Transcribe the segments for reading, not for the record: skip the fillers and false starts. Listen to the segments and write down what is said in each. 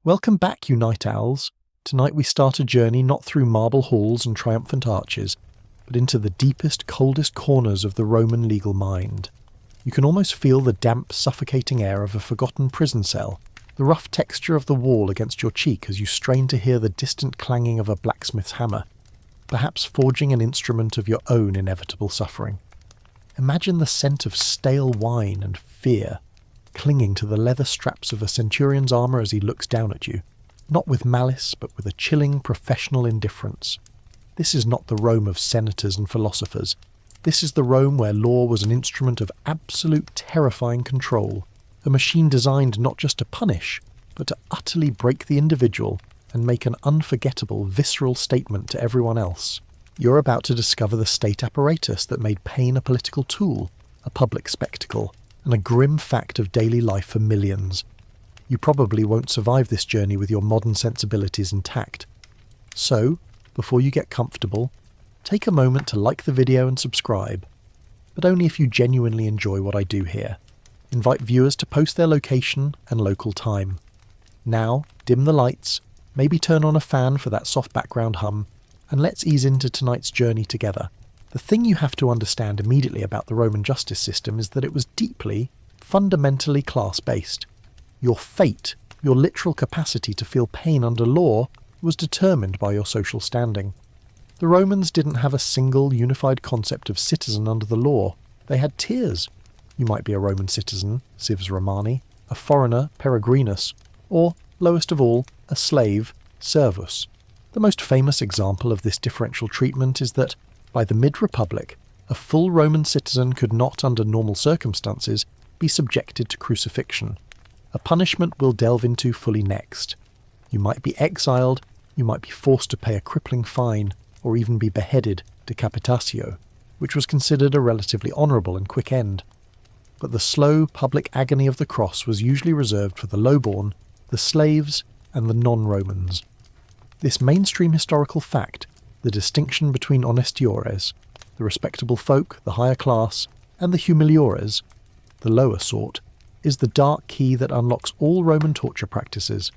Welcome back, you night owls. Tonight we start a journey not through marble halls and triumphant arches, but into the deepest, coldest corners of the Roman legal mind. You can almost feel the damp, suffocating air of a forgotten prison cell, the rough texture of the wall against your cheek as you strain to hear the distant clanging of a blacksmith's hammer, perhaps forging an instrument of your own inevitable suffering. Imagine the scent of stale wine and fear, clinging to the leather straps of a centurion's armour as he looks down at you, not with malice, but with a chilling professional indifference. This is not the Rome of senators and philosophers. This is the Rome where law was an instrument of absolute terrifying control, a machine designed not just to punish, but to utterly break the individual and make an unforgettable, visceral statement to everyone else. You're about to discover the state apparatus that made pain a political tool, a public spectacle, and a grim fact of daily life for millions. You probably won't survive this journey with your modern sensibilities intact. So, before you get comfortable, take a moment to like the video and subscribe, but only if you genuinely enjoy what I do here. Invite viewers to post their location and local time. Now, dim the lights, maybe turn on a fan for that soft background hum, and let's ease into tonight's journey together. The thing you have to understand immediately about the Roman justice system is that it was deeply, fundamentally class-based. Your fate, your literal capacity to feel pain under law, was determined by your social standing. The Romans didn't have a single unified concept of citizen under the law. They had tiers. You might be a Roman citizen, civs Romani, a foreigner, peregrinus, or, lowest of all, a slave, servus. The most famous example of this differential treatment is that, by the mid-Republic, a full Roman citizen could not, under normal circumstances, be subjected to crucifixion, a punishment we'll delve into fully next. You might be exiled, you might be forced to pay a crippling fine, or even be beheaded, decapitatio, which was considered a relatively honourable and quick end. But the slow public agony of the cross was usually reserved for the lowborn, the slaves, and the non-Romans. This mainstream historical fact, the distinction between honestiores, the respectable folk, the higher class, and the humiliores, the lower sort, is the dark key that unlocks all Roman torture practices.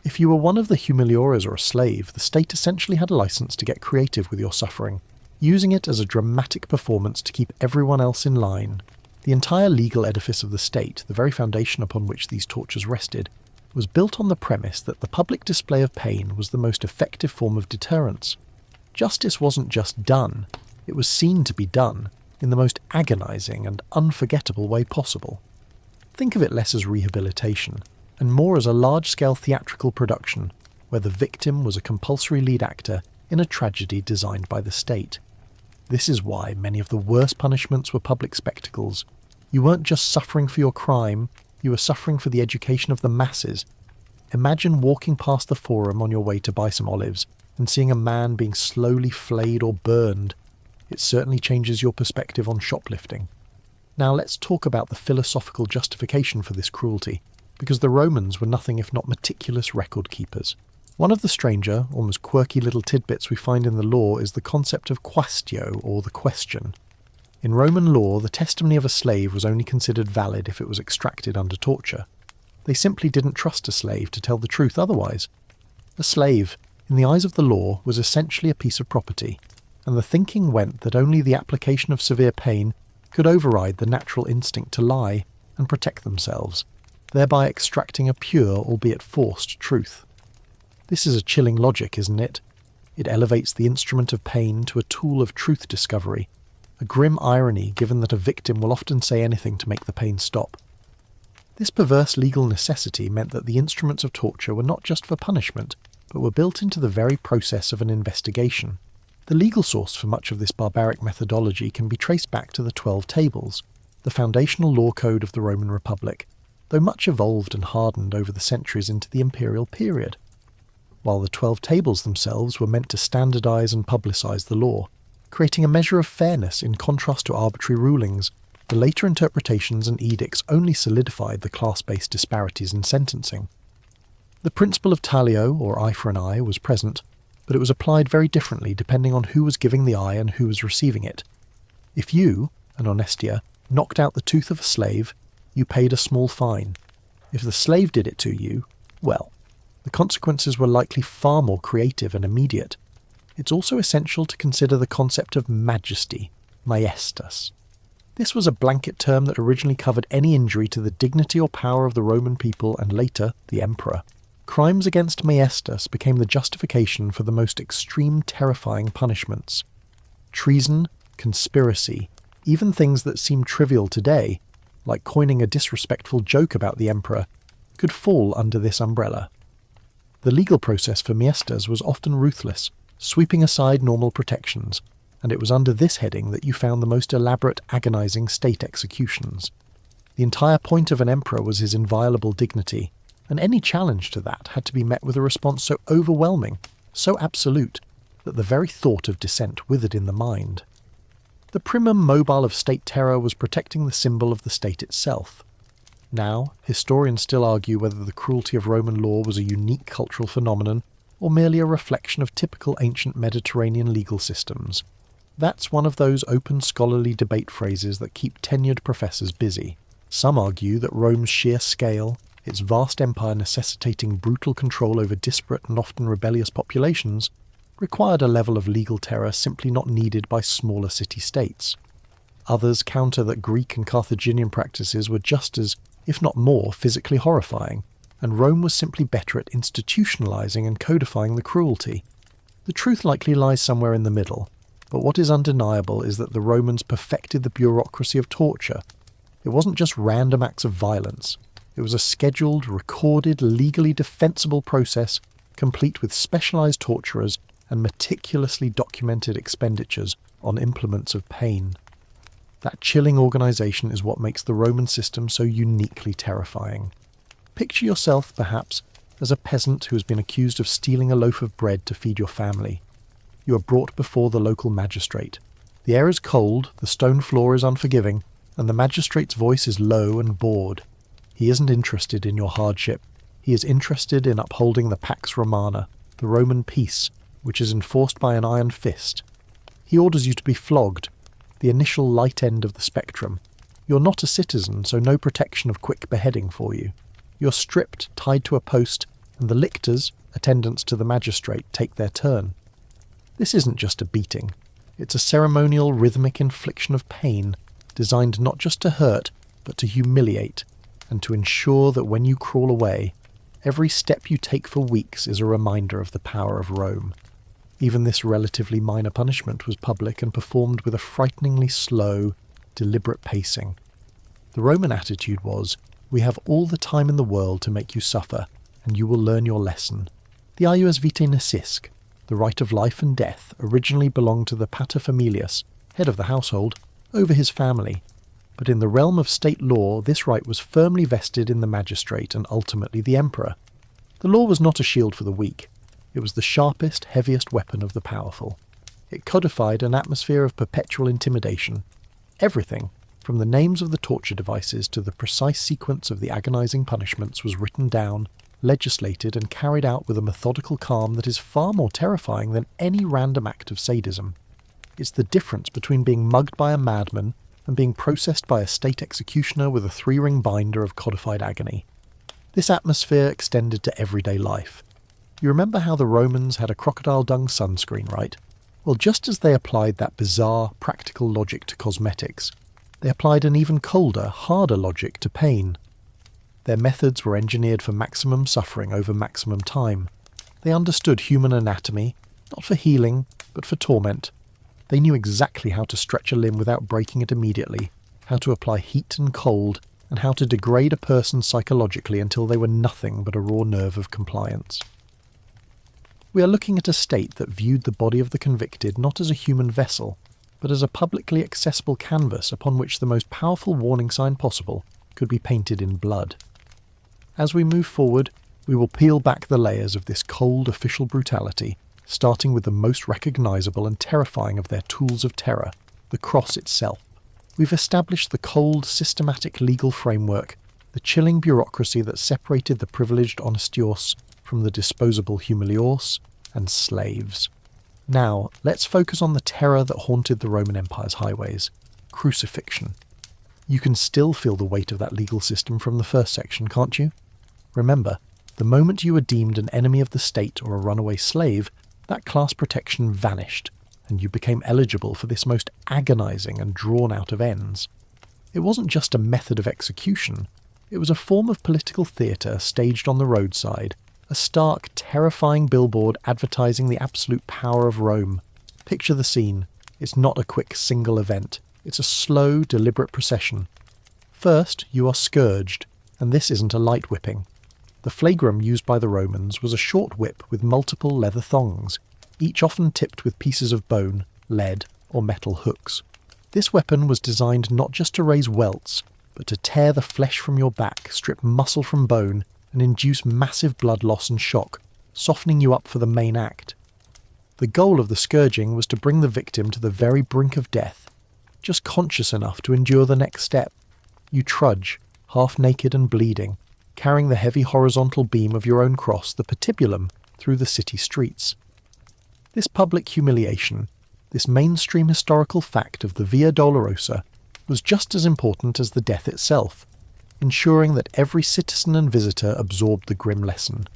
If you were one of the humiliores or a slave, the state essentially had a license to get creative with your suffering, using it as a dramatic performance to keep everyone else in line. The entire legal edifice of the state, the very foundation upon which these tortures rested, was built on the premise that the public display of pain was the most effective form of deterrence. Justice wasn't just done, it was seen to be done, in the most agonizing and unforgettable way possible. Think of it less as rehabilitation, and more as a large-scale theatrical production, where the victim was a compulsory lead actor in a tragedy designed by the state. This is why many of the worst punishments were public spectacles. You weren't just suffering for your crime, you were suffering for the education of the masses. Imagine walking past the Forum on your way to buy some olives and seeing a man being slowly flayed or burned. It certainly changes your perspective on shoplifting. Now let's talk about the philosophical justification for this cruelty, because the Romans were nothing if not meticulous record keepers. One of the stranger, almost quirky little tidbits we find in the law is the concept of quaestio, or the question. In Roman law, the testimony of a slave was only considered valid if it was extracted under torture. They simply didn't trust a slave to tell the truth otherwise. A slave, in the eyes of the law, was essentially a piece of property, and the thinking went that only the application of severe pain could override the natural instinct to lie and protect themselves, thereby extracting a pure, albeit forced, truth. This is a chilling logic, isn't it? It elevates the instrument of pain to a tool of truth discovery, a grim irony given that a victim will often say anything to make the pain stop. This perverse legal necessity meant that the instruments of torture were not just for punishment, but were built into the very process of an investigation. The legal source for much of this barbaric methodology can be traced back to the 12 Tables, the foundational law code of the Roman Republic, though much evolved and hardened over the centuries into the imperial period. While the 12 Tables themselves were meant to standardise and publicise the law, creating a measure of fairness in contrast to arbitrary rulings, the later interpretations and edicts only solidified the class-based disparities in sentencing. The principle of talio, or eye for an eye, was present, but it was applied very differently depending on who was giving the eye and who was receiving it. If you, an honestia, knocked out the tooth of a slave, you paid a small fine. If the slave did it to you, well, The consequences were likely far more creative and immediate. It's also essential to consider the concept of majesty, majestas. This was a blanket term that originally covered any injury to the dignity or power of the Roman people and later the emperor. Crimes against majestas became the justification for the most extreme, terrifying punishments. Treason, conspiracy, even things that seem trivial today, like coining a disrespectful joke about the emperor, could fall under this umbrella. The legal process for majestas was often ruthless, sweeping aside normal protections, and it was under this heading that you found the most elaborate, agonizing state executions. The entire point of an emperor was his inviolable dignity, and any challenge to that had to be met with a response so overwhelming, so absolute, that the very thought of dissent withered in the mind. The primum mobile of state terror was protecting the symbol of the state itself. Now, historians still argue whether the cruelty of Roman law was a unique cultural phenomenon or merely a reflection of typical ancient Mediterranean legal systems. That's one of those open scholarly debate phrases that keep tenured professors busy. Some argue that Rome's sheer scale, its vast empire necessitating brutal control over disparate and often rebellious populations, required a level of legal terror simply not needed by smaller city-states. Others counter that Greek and Carthaginian practices were just as, if not more, physically horrifying, and Rome was simply better at institutionalizing and codifying the cruelty. The truth likely lies somewhere in the middle, but what is undeniable is that the Romans perfected the bureaucracy of torture. It wasn't just random acts of violence. It was a scheduled, recorded, legally defensible process, complete with specialized torturers and meticulously documented expenditures on implements of pain. That chilling organization is what makes the Roman system so uniquely terrifying. Picture yourself, perhaps, as a peasant who has been accused of stealing a loaf of bread to feed your family. You are brought before the local magistrate. The air is cold, the stone floor is unforgiving, and the magistrate's voice is low and bored. He isn't interested in your hardship. He is interested in upholding the Pax Romana, the Roman peace, which is enforced by an iron fist. He orders you to be flogged, the initial light end of the spectrum. You're not a citizen, so no protection of quick beheading for you. You're stripped, tied to a post, and the lictors, attendants to the magistrate, take their turn. This isn't just a beating. It's a ceremonial, rhythmic infliction of pain, designed not just to hurt, but to humiliate, and to ensure that when you crawl away, every step you take for weeks is a reminder of the power of Rome. Even this relatively minor punishment was public and performed with a frighteningly slow, deliberate pacing. The Roman attitude was, we have all the time in the world to make you suffer, and you will learn your lesson. The ius vitae necisc, the right of life and death, originally belonged to the paterfamilias, head of the household, over his family. But in the realm of state law, this right was firmly vested in the magistrate and ultimately the emperor. The law was not a shield for the weak. It was the sharpest, heaviest weapon of the powerful. It codified an atmosphere of perpetual intimidation. Everything, from the names of the torture devices to the precise sequence of the agonizing punishments, was written down, legislated, and carried out with a methodical calm that is far more terrifying than any random act of sadism. It's the difference between being mugged by a madman and being processed by a state executioner with a 3-ring binder of codified agony. This atmosphere extended to everyday life. You remember how the Romans had a crocodile dung sunscreen, right? Well, just as they applied that bizarre, practical logic to cosmetics, they applied an even colder, harder logic to pain. Their methods were engineered for maximum suffering over maximum time. They understood human anatomy, not for healing, but for torment. They knew exactly how to stretch a limb without breaking it immediately, how to apply heat and cold, and how to degrade a person psychologically until they were nothing but a raw nerve of compliance. We are looking at a state that viewed the body of the convicted not as a human vessel, but as a publicly accessible canvas upon which the most powerful warning sign possible could be painted in blood. As we move forward, we will peel back the layers of this cold official brutality, starting with the most recognizable and terrifying of their tools of terror, the cross itself. We've established the cold, systematic legal framework, the chilling bureaucracy that separated the privileged honestios from the disposable humiliors and slaves. Now, let's focus on the terror that haunted the Roman Empire's highways: crucifixion. You can still feel the weight of that legal system from the first section, can't you? Remember, The moment you were deemed an enemy of the state or a runaway slave, that class protection vanished, and you became eligible for this most agonizing and drawn-out of ends. It wasn't just a method of execution, it was a form of political theatre staged on the roadside, a stark, terrifying billboard advertising the absolute power of Rome. Picture the scene. It's not a quick single event. It's a slow, deliberate procession. First, you are scourged, and this isn't a light whipping. The flagrum used by the Romans was a short whip with multiple leather thongs, each often tipped with pieces of bone, lead, or metal hooks. This weapon was designed not just to raise welts, but to tear the flesh from your back, strip muscle from bone, and induce massive blood loss and shock, softening you up for the main act. The goal of the scourging was to bring the victim to the very brink of death, just conscious enough to endure the next step. You trudge, half naked and bleeding, carrying the heavy horizontal beam of your own cross, the patibulum, through the city streets. This public humiliation, this mainstream historical fact of the Via Dolorosa, was just as important as the death itself, ensuring that every citizen and visitor absorbed the grim lesson.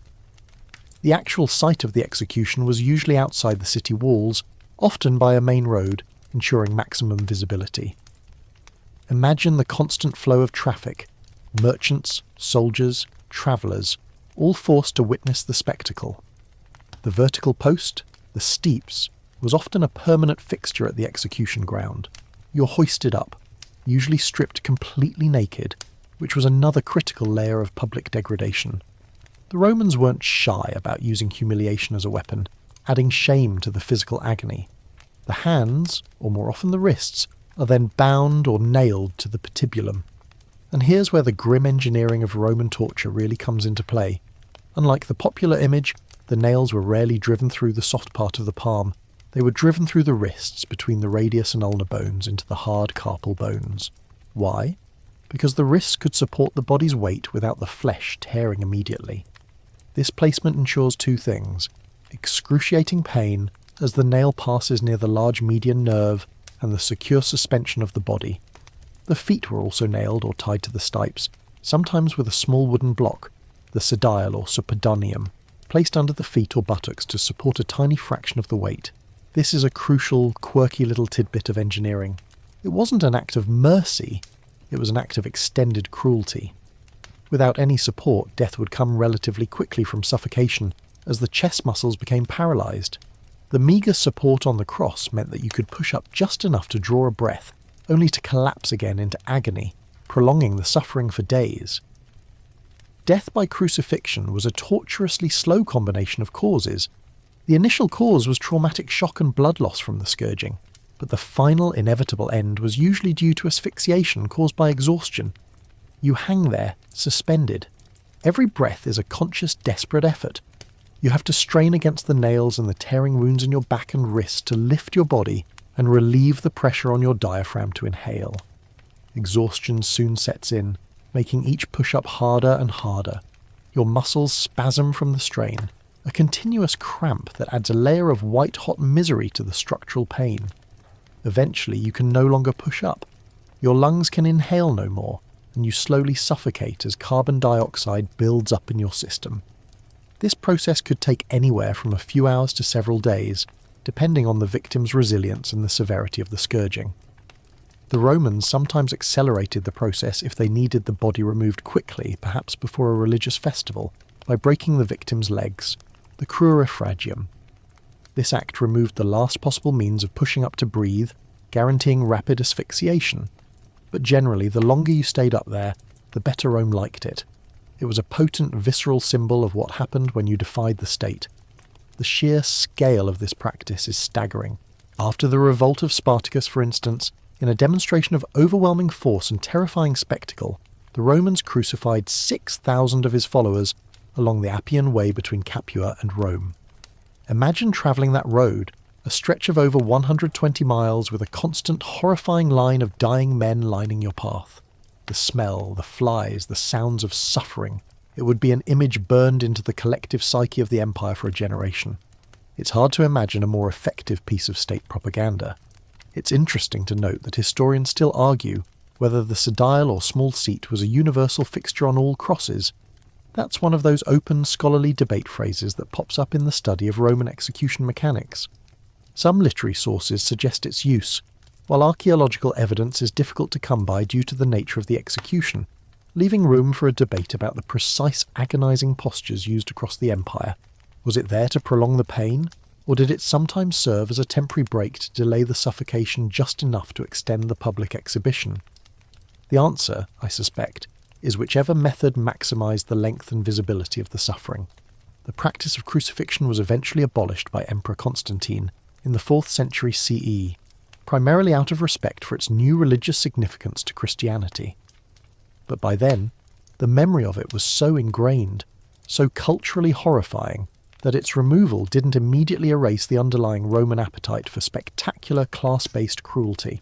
The actual site of the execution was usually outside the city walls, often by a main road, ensuring maximum visibility. Imagine the constant flow of traffic, merchants, soldiers, travellers, all forced to witness the spectacle. The vertical post, the steeps, was often a permanent fixture at the execution ground. You're hoisted up, usually stripped completely naked, which was another critical layer of public degradation. The Romans weren't shy about using humiliation as a weapon, adding shame to the physical agony. The hands, or more often the wrists, are then bound or nailed to the patibulum. And here's where the grim engineering of Roman torture really comes into play. Unlike the popular image, the nails were rarely driven through the soft part of the palm. They were driven through the wrists between the radius and ulnar bones into the hard carpal bones. Why? Because the wrists could support the body's weight without the flesh tearing immediately. This placement ensures two things: excruciating pain as the nail passes near the large median nerve and the secure suspension of the body. The feet were also nailed or tied to the stipes, sometimes with a small wooden block, the sedile or suppedaneum, placed under the feet or buttocks to support a tiny fraction of the weight. This is a crucial, quirky little tidbit of engineering. It wasn't an act of mercy, it was an act of extended cruelty. Without any support, death would come relatively quickly from suffocation, as the chest muscles became paralysed. The meagre support on the cross meant that you could push up just enough to draw a breath, only to collapse again into agony, prolonging the suffering for days. Death by crucifixion was a torturously slow combination of causes. The initial cause was traumatic shock and blood loss from the scourging, but the final inevitable end was usually due to asphyxiation caused by exhaustion. You hang there, suspended. Every breath is a conscious, desperate effort. You have to strain against the nails and the tearing wounds in your back and wrist to lift your body and relieve the pressure on your diaphragm to inhale. Exhaustion soon sets in, making each push-up harder and harder. Your muscles spasm from the strain, a continuous cramp that adds a layer of white-hot misery to the structural pain. Eventually, you can no longer push up. Your lungs can inhale no more, and you slowly suffocate as carbon dioxide builds up in your system. This process could take anywhere from a few hours to several days, depending on the victim's resilience and the severity of the scourging. The Romans sometimes accelerated the process if they needed the body removed quickly, perhaps before a religious festival, by breaking the victim's legs, the crurifragium. This act removed the last possible means of pushing up to breathe, guaranteeing rapid asphyxiation. But generally, the longer you stayed up there, the better Rome liked it. It was a potent, visceral symbol of what happened when you defied the state. The sheer scale of this practice is staggering. After the revolt of Spartacus, for instance, in a demonstration of overwhelming force and terrifying spectacle, the Romans crucified 6,000 of his followers along the Appian Way between Capua and Rome. Imagine travelling that road, a stretch of over 120 miles with a constant, horrifying line of dying men lining your path. The smell, the flies, the sounds of suffering. It would be an image burned into the collective psyche of the empire for a generation. It's hard to imagine a more effective piece of state propaganda. It's interesting to note that historians still argue whether the sedile or small seat was a universal fixture on all crosses. That's one of those open scholarly debate phrases that pops up in the study of Roman execution mechanics. Some literary sources suggest its use, while archaeological evidence is difficult to come by due to the nature of the execution, leaving room for a debate about the precise agonising postures used across the empire. Was it there to prolong the pain, or did it sometimes serve as a temporary break to delay the suffocation just enough to extend the public exhibition? The answer, I suspect, is whichever method maximised the length and visibility of the suffering. The practice of crucifixion was eventually abolished by Emperor Constantine in the 4th century CE, primarily out of respect for its new religious significance to Christianity. But by then, the memory of it was so ingrained, so culturally horrifying, that its removal didn't immediately erase the underlying Roman appetite for spectacular class-based cruelty.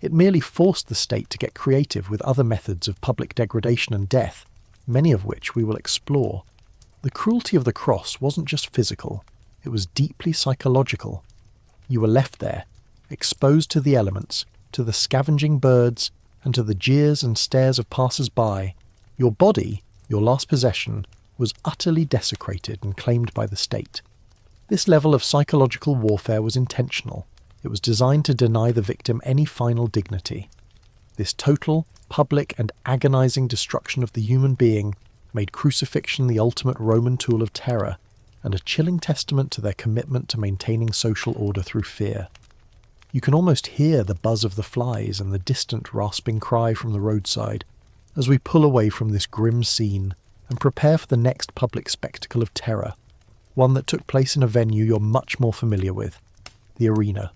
It merely forced the state to get creative with other methods of public degradation and death, many of which we will explore. The cruelty of the cross wasn't just physical, it was deeply psychological. You were left there, exposed to the elements, to the scavenging birds, and to the jeers and stares of passers-by. Your body, your last possession, was utterly desecrated and claimed by the state. This level of psychological warfare was intentional. It was designed to deny the victim any final dignity. This total, public and agonizing destruction of the human being made crucifixion the ultimate Roman tool of terror, and a chilling testament to their commitment to maintaining social order through fear. You can almost hear the buzz of the flies and the distant rasping cry from the roadside as we pull away from this grim scene and prepare for the next public spectacle of terror, one that took place in a venue you're much more familiar with, the arena.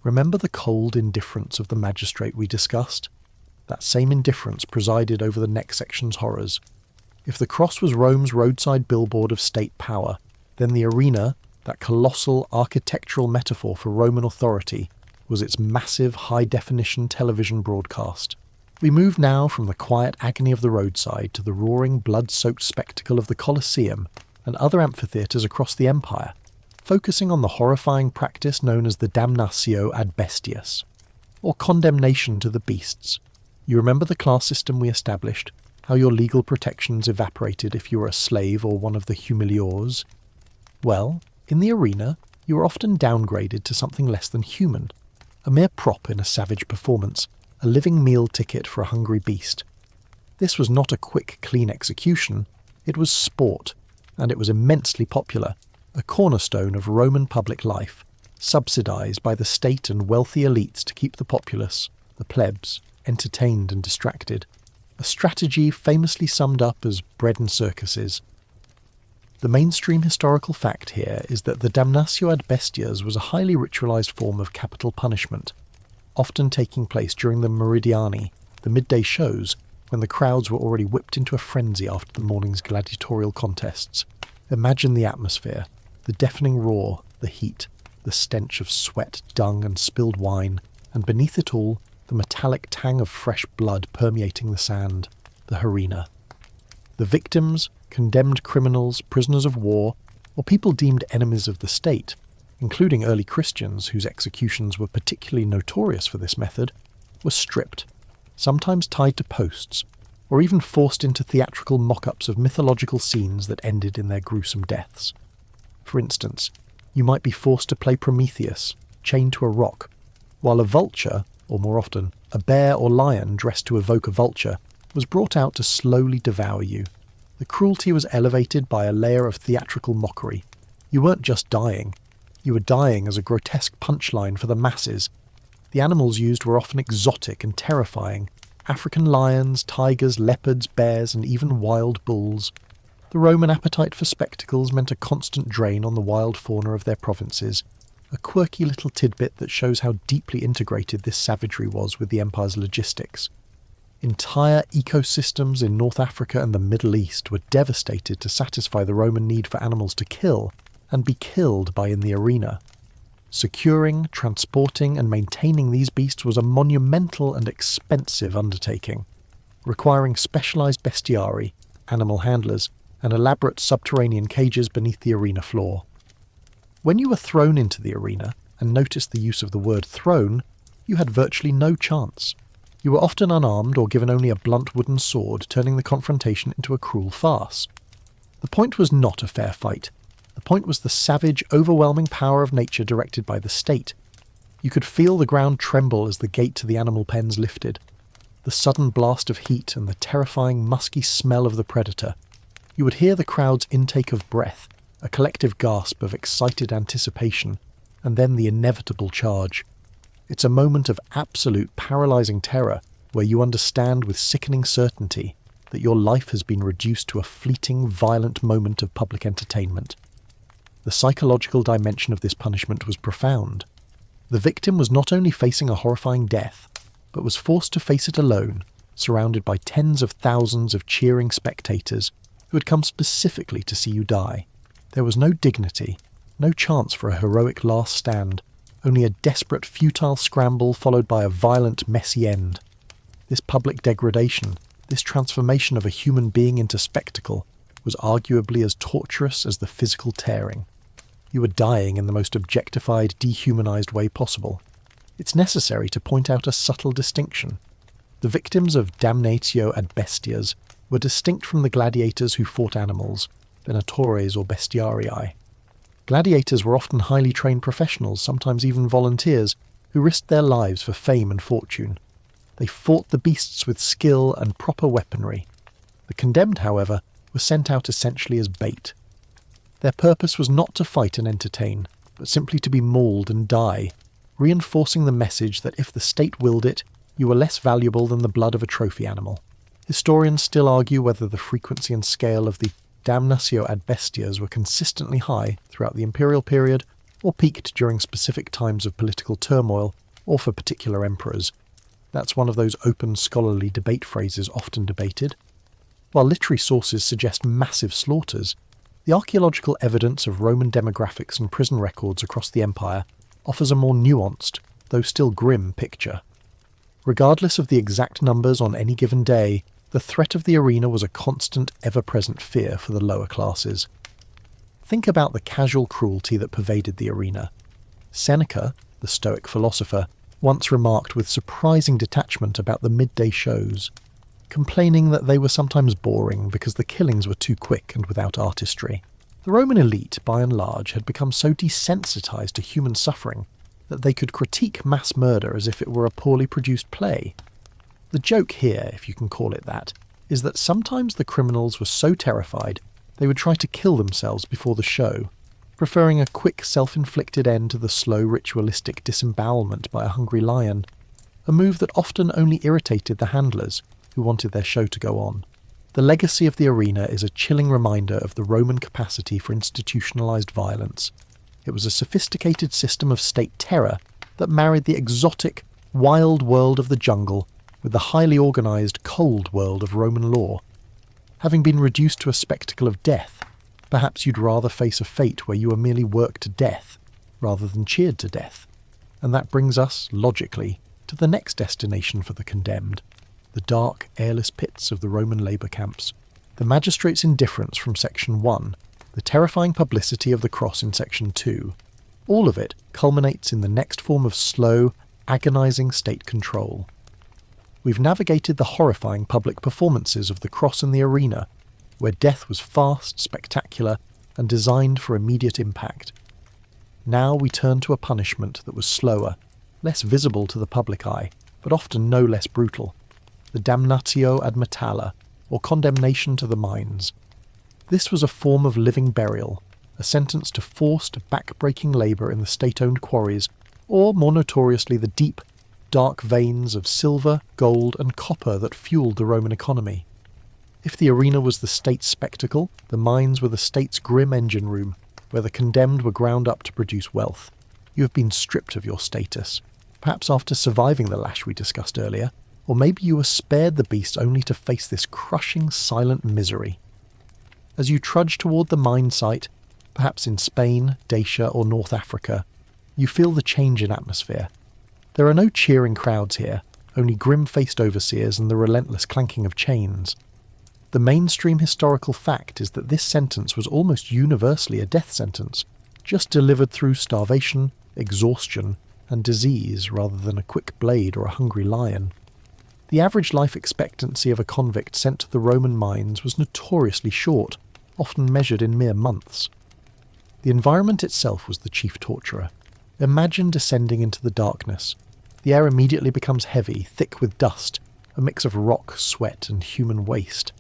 Remember the cold indifference of the magistrate we discussed? That same indifference presided over the next section's horrors. If the cross was Rome's roadside billboard of state power, then the arena, that colossal architectural metaphor for Roman authority, was its massive high-definition television broadcast. We move now from the quiet agony of the roadside to the roaring, blood-soaked spectacle of the Colosseum and other amphitheatres across the empire, focusing on the horrifying practice known as the damnatio ad bestias, or condemnation to the beasts. You remember the class system we established, how your legal protections evaporated if you were a slave or one of the humiliores? Well, in the arena, you were often downgraded to something less than human, a mere prop in a savage performance, a living meal ticket for a hungry beast. This was not a quick, clean execution, it was sport, and it was immensely popular, a cornerstone of Roman public life, subsidised by the state and wealthy elites to keep the populace, the plebs, entertained and distracted, a strategy famously summed up as bread and circuses. The mainstream historical fact here is that the damnatio ad bestias was a highly ritualised form of capital punishment, often taking place during the meridiani, the midday shows, when the crowds were already whipped into a frenzy after the morning's gladiatorial contests. Imagine the atmosphere, the deafening roar, the heat, the stench of sweat, dung and spilled wine, and beneath it all, the metallic tang of fresh blood permeating the sand, the arena. The victims, condemned criminals, prisoners of war, or people deemed enemies of the state, including early Christians whose executions were particularly notorious for this method, were stripped, sometimes tied to posts, or even forced into theatrical mock-ups of mythological scenes that ended in their gruesome deaths. For instance, you might be forced to play Prometheus, chained to a rock, while a vulture, or more often, a bear or lion dressed to evoke a vulture, was brought out to slowly devour you. The cruelty was elevated by a layer of theatrical mockery. You weren't just dying. You were dying as a grotesque punchline for the masses. The animals used were often exotic and terrifying. African lions, tigers, leopards, bears, and even wild bulls. The Roman appetite for spectacles meant a constant drain on the wild fauna of their provinces, a quirky little tidbit that shows how deeply integrated this savagery was with the empire's logistics. Entire ecosystems in North Africa and the Middle East were devastated to satisfy the Roman need for animals to kill and be killed by in the arena. Securing, transporting and maintaining these beasts was a monumental and expensive undertaking, requiring specialised bestiary, animal handlers, and elaborate subterranean cages beneath the arena floor. When you were thrown into the arena, and noticed the use of the word thrown, you had virtually no chance. You were often unarmed or given only a blunt wooden sword, turning the confrontation into a cruel farce. The point was not a fair fight. The point was the savage, overwhelming power of nature directed by the state. You could feel the ground tremble as the gate to the animal pens lifted. The sudden blast of heat and the terrifying, musky smell of the predator. You would hear the crowd's intake of breath, a collective gasp of excited anticipation, and then the inevitable charge. It's a moment of absolute paralysing terror where you understand with sickening certainty that your life has been reduced to a fleeting, violent moment of public entertainment. The psychological dimension of this punishment was profound. The victim was not only facing a horrifying death, but was forced to face it alone, surrounded by tens of thousands of cheering spectators who had come specifically to see you die. There was no dignity, no chance for a heroic last stand, only a desperate, futile scramble followed by a violent, messy end. This public degradation, this transformation of a human being into spectacle, was arguably as torturous as the physical tearing. You were dying in the most objectified, dehumanized way possible. It's necessary to point out a subtle distinction. The victims of damnatio ad bestias were distinct from the gladiators who fought animals, venatores or bestiarii. Gladiators were often highly trained professionals, sometimes even volunteers, who risked their lives for fame and fortune. They fought the beasts with skill and proper weaponry. The condemned, however, were sent out essentially as bait. Their purpose was not to fight and entertain, but simply to be mauled and die, reinforcing the message that if the state willed it, you were less valuable than the blood of a trophy animal. Historians still argue whether the frequency and scale of the damnatio ad bestias were consistently high throughout the imperial period, or peaked during specific times of political turmoil, or for particular emperors. That's one of those open scholarly debate phrases often debated. While literary sources suggest massive slaughters, the archaeological evidence of Roman demographics and prison records across the empire offers a more nuanced, though still grim, picture. Regardless of the exact numbers on any given day, the threat of the arena was a constant, ever-present fear for the lower classes. Think about the casual cruelty that pervaded the arena. Seneca, the Stoic philosopher, once remarked with surprising detachment about the midday shows, complaining that they were sometimes boring because the killings were too quick and without artistry. The Roman elite, by and large, had become so desensitized to human suffering that they could critique mass murder as if it were a poorly produced play. The joke here, if you can call it that, is that sometimes the criminals were so terrified they would try to kill themselves before the show, preferring a quick self-inflicted end to the slow ritualistic disembowelment by a hungry lion, a move that often only irritated the handlers who wanted their show to go on. The legacy of the arena is a chilling reminder of the Roman capacity for institutionalized violence. It was a sophisticated system of state terror that married the exotic, wild world of the jungle with the highly organized, cold world of Roman law. Having been reduced to a spectacle of death, perhaps you'd rather face a fate where you were merely worked to death, rather than cheered to death. And that brings us, logically, to the next destination for the condemned, the dark, airless pits of the Roman labour camps. The magistrate's indifference from Section 1, the terrifying publicity of the cross in Section 2, all of it culminates in the next form of slow, agonising state control. We've navigated the horrifying public performances of the cross and the arena, where death was fast, spectacular, and designed for immediate impact. Now we turn to a punishment that was slower, less visible to the public eye, but often no less brutal. The damnatio ad metalla, or condemnation to the mines. This was a form of living burial, a sentence to forced, back-breaking labour in the state-owned quarries, or, more notoriously, the deep, dark veins of silver, gold, and copper that fueled the Roman economy. If the arena was the state's spectacle, the mines were the state's grim engine room, where the condemned were ground up to produce wealth. You have been stripped of your status, perhaps after surviving the lash we discussed earlier, or maybe you were spared the beast only to face this crushing, silent misery. As you trudge toward the mine site, perhaps in Spain, Dacia, or North Africa, you feel the change in atmosphere. There are no cheering crowds here, only grim-faced overseers and the relentless clanking of chains. The mainstream historical fact is that this sentence was almost universally a death sentence, just delivered through starvation, exhaustion, and disease rather than a quick blade or a hungry lion. The average life expectancy of a convict sent to the Roman mines was notoriously short, often measured in mere months. The environment itself was the chief torturer. Imagine descending into the darkness. The air immediately becomes heavy, thick with dust, a mix of rock, sweat, and human waste,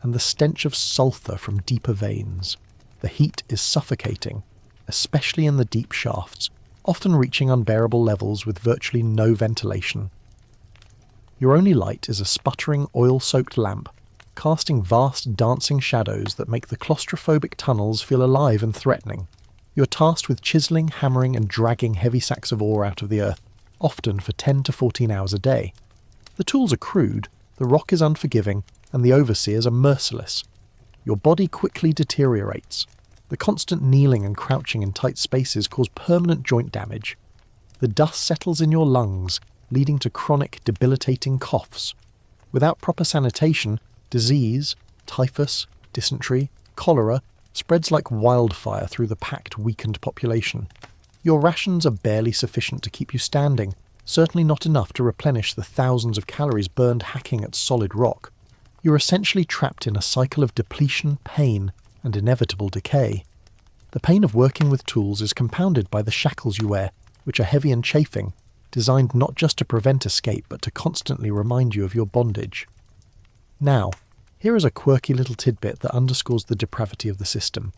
and the stench of sulphur from deeper veins. The heat is suffocating, especially in the deep shafts, often reaching unbearable levels with virtually no ventilation. Your only light is a sputtering, oil-soaked lamp, casting vast, dancing shadows that make the claustrophobic tunnels feel alive and threatening. You are tasked with chiselling, hammering, and dragging heavy sacks of ore out of the earth, often for 10 to 14 hours a day. The tools are crude, the rock is unforgiving, and the overseers are merciless. Your body quickly deteriorates. The constant kneeling and crouching in tight spaces cause permanent joint damage. The dust settles in your lungs, leading to chronic, debilitating coughs. Without proper sanitation, disease, typhus, dysentery, cholera, spreads like wildfire through the packed, weakened population. Your rations are barely sufficient to keep you standing, certainly not enough to replenish the thousands of calories burned hacking at solid rock. You're essentially trapped in a cycle of depletion, pain, and inevitable decay. The pain of working with tools is compounded by the shackles you wear, which are heavy and chafing, designed not just to prevent escape but to constantly remind you of your bondage. Now, here is a quirky little tidbit that underscores the depravity of the system.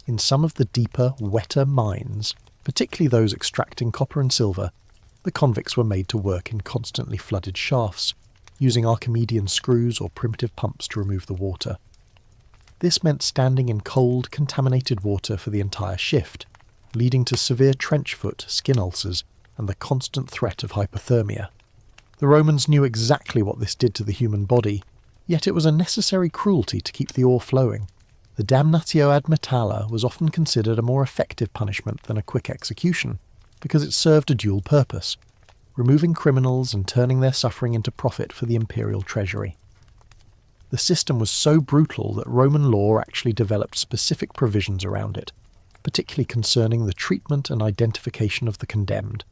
In some of the deeper, wetter mines, particularly those extracting copper and silver, the convicts were made to work in constantly flooded shafts, using Archimedean screws or primitive pumps to remove the water. This meant standing in cold, contaminated water for the entire shift, leading to severe trench foot, skin ulcers, and the constant threat of hypothermia. The Romans knew exactly what this did to the human body, yet it was a necessary cruelty to keep the ore flowing. The damnatio ad metalla was often considered a more effective punishment than a quick execution, because it served a dual purpose, removing criminals and turning their suffering into profit for the imperial treasury. The system was so brutal that Roman law actually developed specific provisions around it, particularly concerning the treatment and identification of the condemned.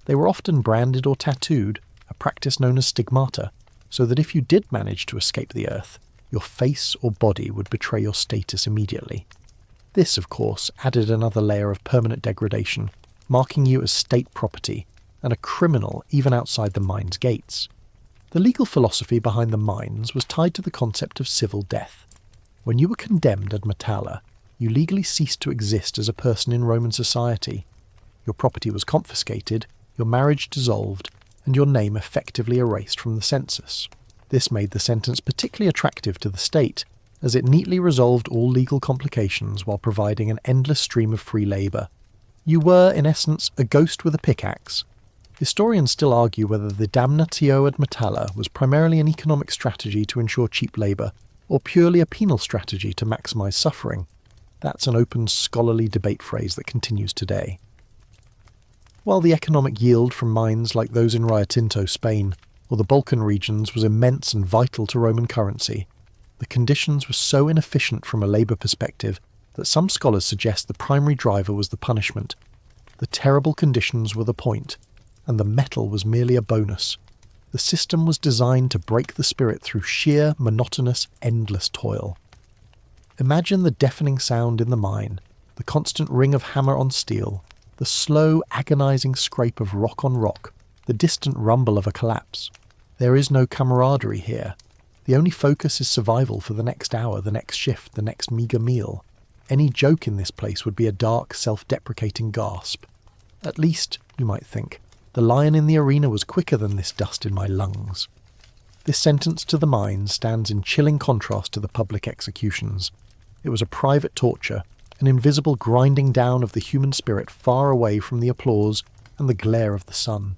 They were often branded or tattooed, a practice known as stigmata, so that if you did manage to escape the earth, your face or body would betray your status immediately. This, of course, added another layer of permanent degradation, marking you as state property and a criminal even outside the mine's gates. The legal philosophy behind the mines was tied to the concept of civil death. When you were condemned ad metalla, you legally ceased to exist as a person in Roman society. Your property was confiscated, your marriage dissolved, and your name effectively erased from the census. This made the sentence particularly attractive to the state, as it neatly resolved all legal complications while providing an endless stream of free labour. You were, in essence, a ghost with a pickaxe. Historians still argue whether the damnatio ad metalla was primarily an economic strategy to ensure cheap labour, or purely a penal strategy to maximise suffering. That's an open scholarly debate phrase that continues today. While the economic yield from mines like those in Rio Tinto, Spain, or the Balkan regions was immense and vital to Roman currency, the conditions were so inefficient from a labour perspective that some scholars suggest the primary driver was the punishment. The terrible conditions were the point, and the metal was merely a bonus. The system was designed to break the spirit through sheer, monotonous, endless toil. Imagine the deafening sound in the mine, the constant ring of hammer on steel, the slow, agonizing scrape of rock on rock, the distant rumble of a collapse. There is no camaraderie here. The only focus is survival for the next hour, the next shift, the next meagre meal. Any joke in this place would be a dark, self-deprecating gasp. At least, you might think, the lion in the arena was quicker than this dust in my lungs. This sentence to the mines stands in chilling contrast to the public executions. It was a private torture, an invisible grinding down of the human spirit far away from the applause and the glare of the sun.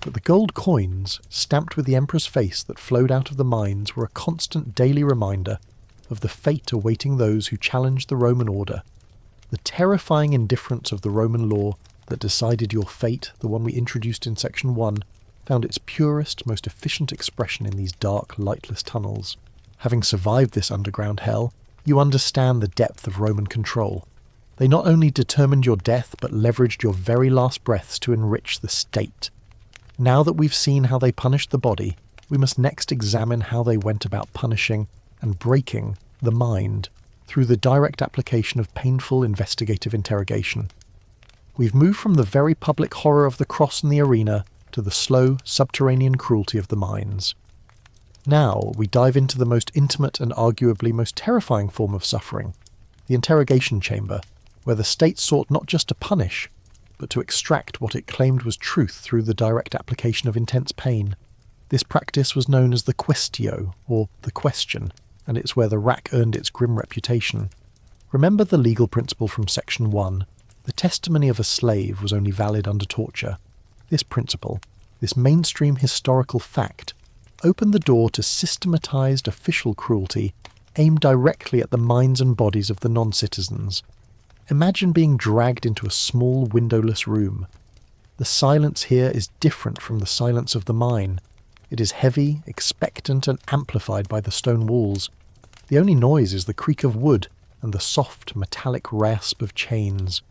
But the gold coins, stamped with the emperor's face that flowed out of the mines, were a constant daily reminder of the fate awaiting those who challenged the Roman order. The terrifying indifference of the Roman law that decided your fate, the one we introduced in Section 1, found its purest, most efficient expression in these dark, lightless tunnels. Having survived this underground hell, you understand the depth of Roman control. They not only determined your death, but leveraged your very last breaths to enrich the state. Now that we've seen how they punished the body, we must next examine how they went about punishing and breaking the mind through the direct application of painful investigative interrogation. We've moved from the very public horror of the cross and the arena to the slow, subterranean cruelty of the mines. Now we dive into the most intimate and arguably most terrifying form of suffering, the interrogation chamber, where the state sought not just to punish, but to extract what it claimed was truth through the direct application of intense pain. This practice was known as the quaestio, or the question, and it's where the rack earned its grim reputation. Remember the legal principle from Section 1. The testimony of a slave was only valid under torture. This principle, this mainstream historical fact, opened the door to systematized official cruelty aimed directly at the minds and bodies of the non-citizens. Imagine being dragged into a small windowless room. The silence here is different from the silence of the mine. It is heavy, expectant, and amplified by the stone walls. The only noise is the creak of wood and the soft, metallic rasp of chains.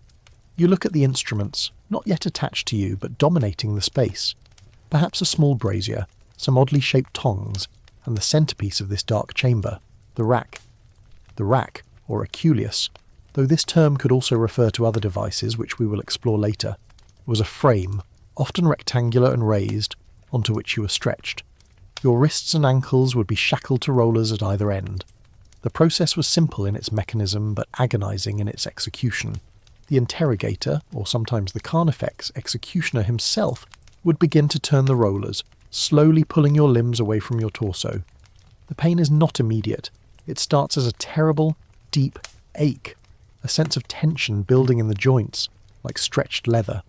You look at the instruments, not yet attached to you, but dominating the space. Perhaps a small brazier, some oddly shaped tongs, and the centerpiece of this dark chamber, the rack. The rack, or aculeus, though this term could also refer to other devices which we will explore later, was a frame, often rectangular and raised, onto which you were stretched. Your wrists and ankles would be shackled to rollers at either end. The process was simple in its mechanism, but agonizing in its execution. The interrogator, or sometimes the Carnifex executioner himself, would begin to turn the rollers, slowly pulling your limbs away from your torso. The pain is not immediate. It starts as a terrible, deep ache, a sense of tension building in the joints, like stretched leather.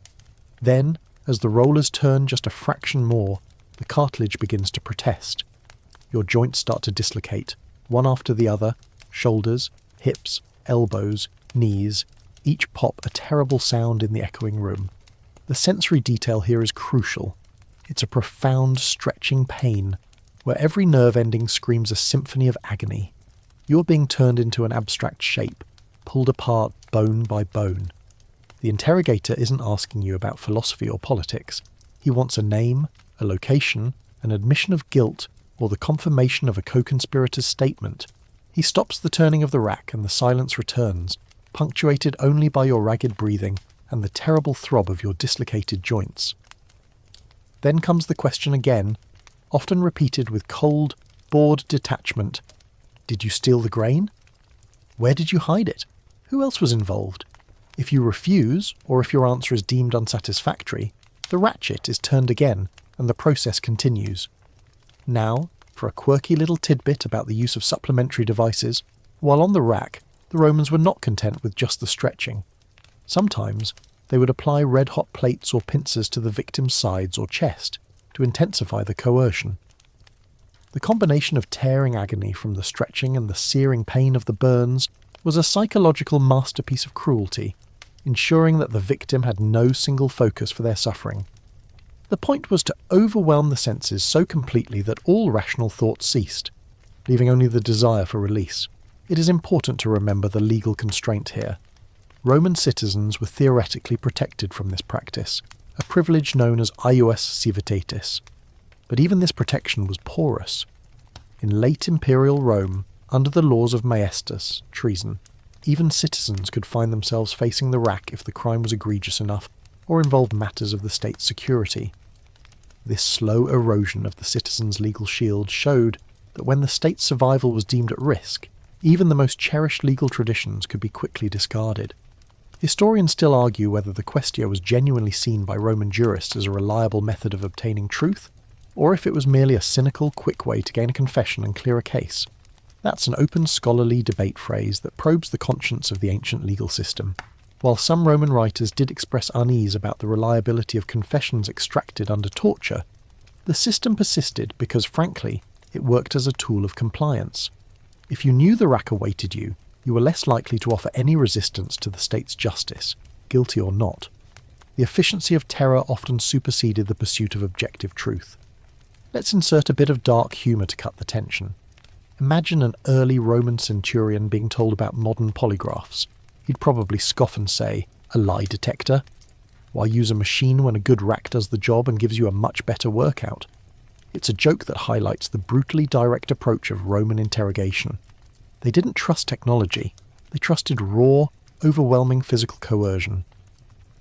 Then, as the rollers turn just a fraction more, the cartilage begins to protest. Your joints start to dislocate, one after the other, shoulders, hips, elbows, knees, each pop a terrible sound in the echoing room. The sensory detail here is crucial. It's a profound, stretching pain, where every nerve ending screams a symphony of agony. You're being turned into an abstract shape, pulled apart bone by bone. The interrogator isn't asking you about philosophy or politics. He wants a name, a location, an admission of guilt, or the confirmation of a co-conspirator's statement. He stops the turning of the rack and the silence returns, punctuated only by your ragged breathing and the terrible throb of your dislocated joints. Then comes the question again, often repeated with cold, bored detachment. Did you steal the grain? Where did you hide it? Who else was involved? If you refuse, or if your answer is deemed unsatisfactory, the ratchet is turned again, and the process continues. Now, for a quirky little tidbit about the use of supplementary devices, while on the rack, the Romans were not content with just the stretching. Sometimes, they would apply red-hot plates or pincers to the victim's sides or chest to intensify the coercion. The combination of tearing agony from the stretching and the searing pain of the burns was a psychological masterpiece of cruelty, ensuring that the victim had no single focus for their suffering. The point was to overwhelm the senses so completely that all rational thought ceased, leaving only the desire for release. It is important to remember the legal constraint here. Roman citizens were theoretically protected from this practice, a privilege known as ius civitatis. But even this protection was porous. In late imperial Rome, under the laws of maestas, treason, even citizens could find themselves facing the rack if the crime was egregious enough or involved matters of the state's security. This slow erosion of the citizen's legal shield showed that when the state's survival was deemed at risk, even the most cherished legal traditions could be quickly discarded. Historians still argue whether the quaestio was genuinely seen by Roman jurists as a reliable method of obtaining truth, or if it was merely a cynical, quick way to gain a confession and clear a case. That's an open scholarly debate phrase that probes the conscience of the ancient legal system. While some Roman writers did express unease about the reliability of confessions extracted under torture, the system persisted because, frankly, it worked as a tool of compliance. If you knew the rack awaited you, you were less likely to offer any resistance to the state's justice, guilty or not. The efficiency of terror often superseded the pursuit of objective truth. Let's insert a bit of dark humour to cut the tension. Imagine an early Roman centurion being told about modern polygraphs. He'd probably scoff and say, "A lie detector? Why use a machine when a good rack does the job and gives you a much better workout?" It's a joke that highlights the brutally direct approach of Roman interrogation. They didn't trust technology, they trusted raw, overwhelming physical coercion.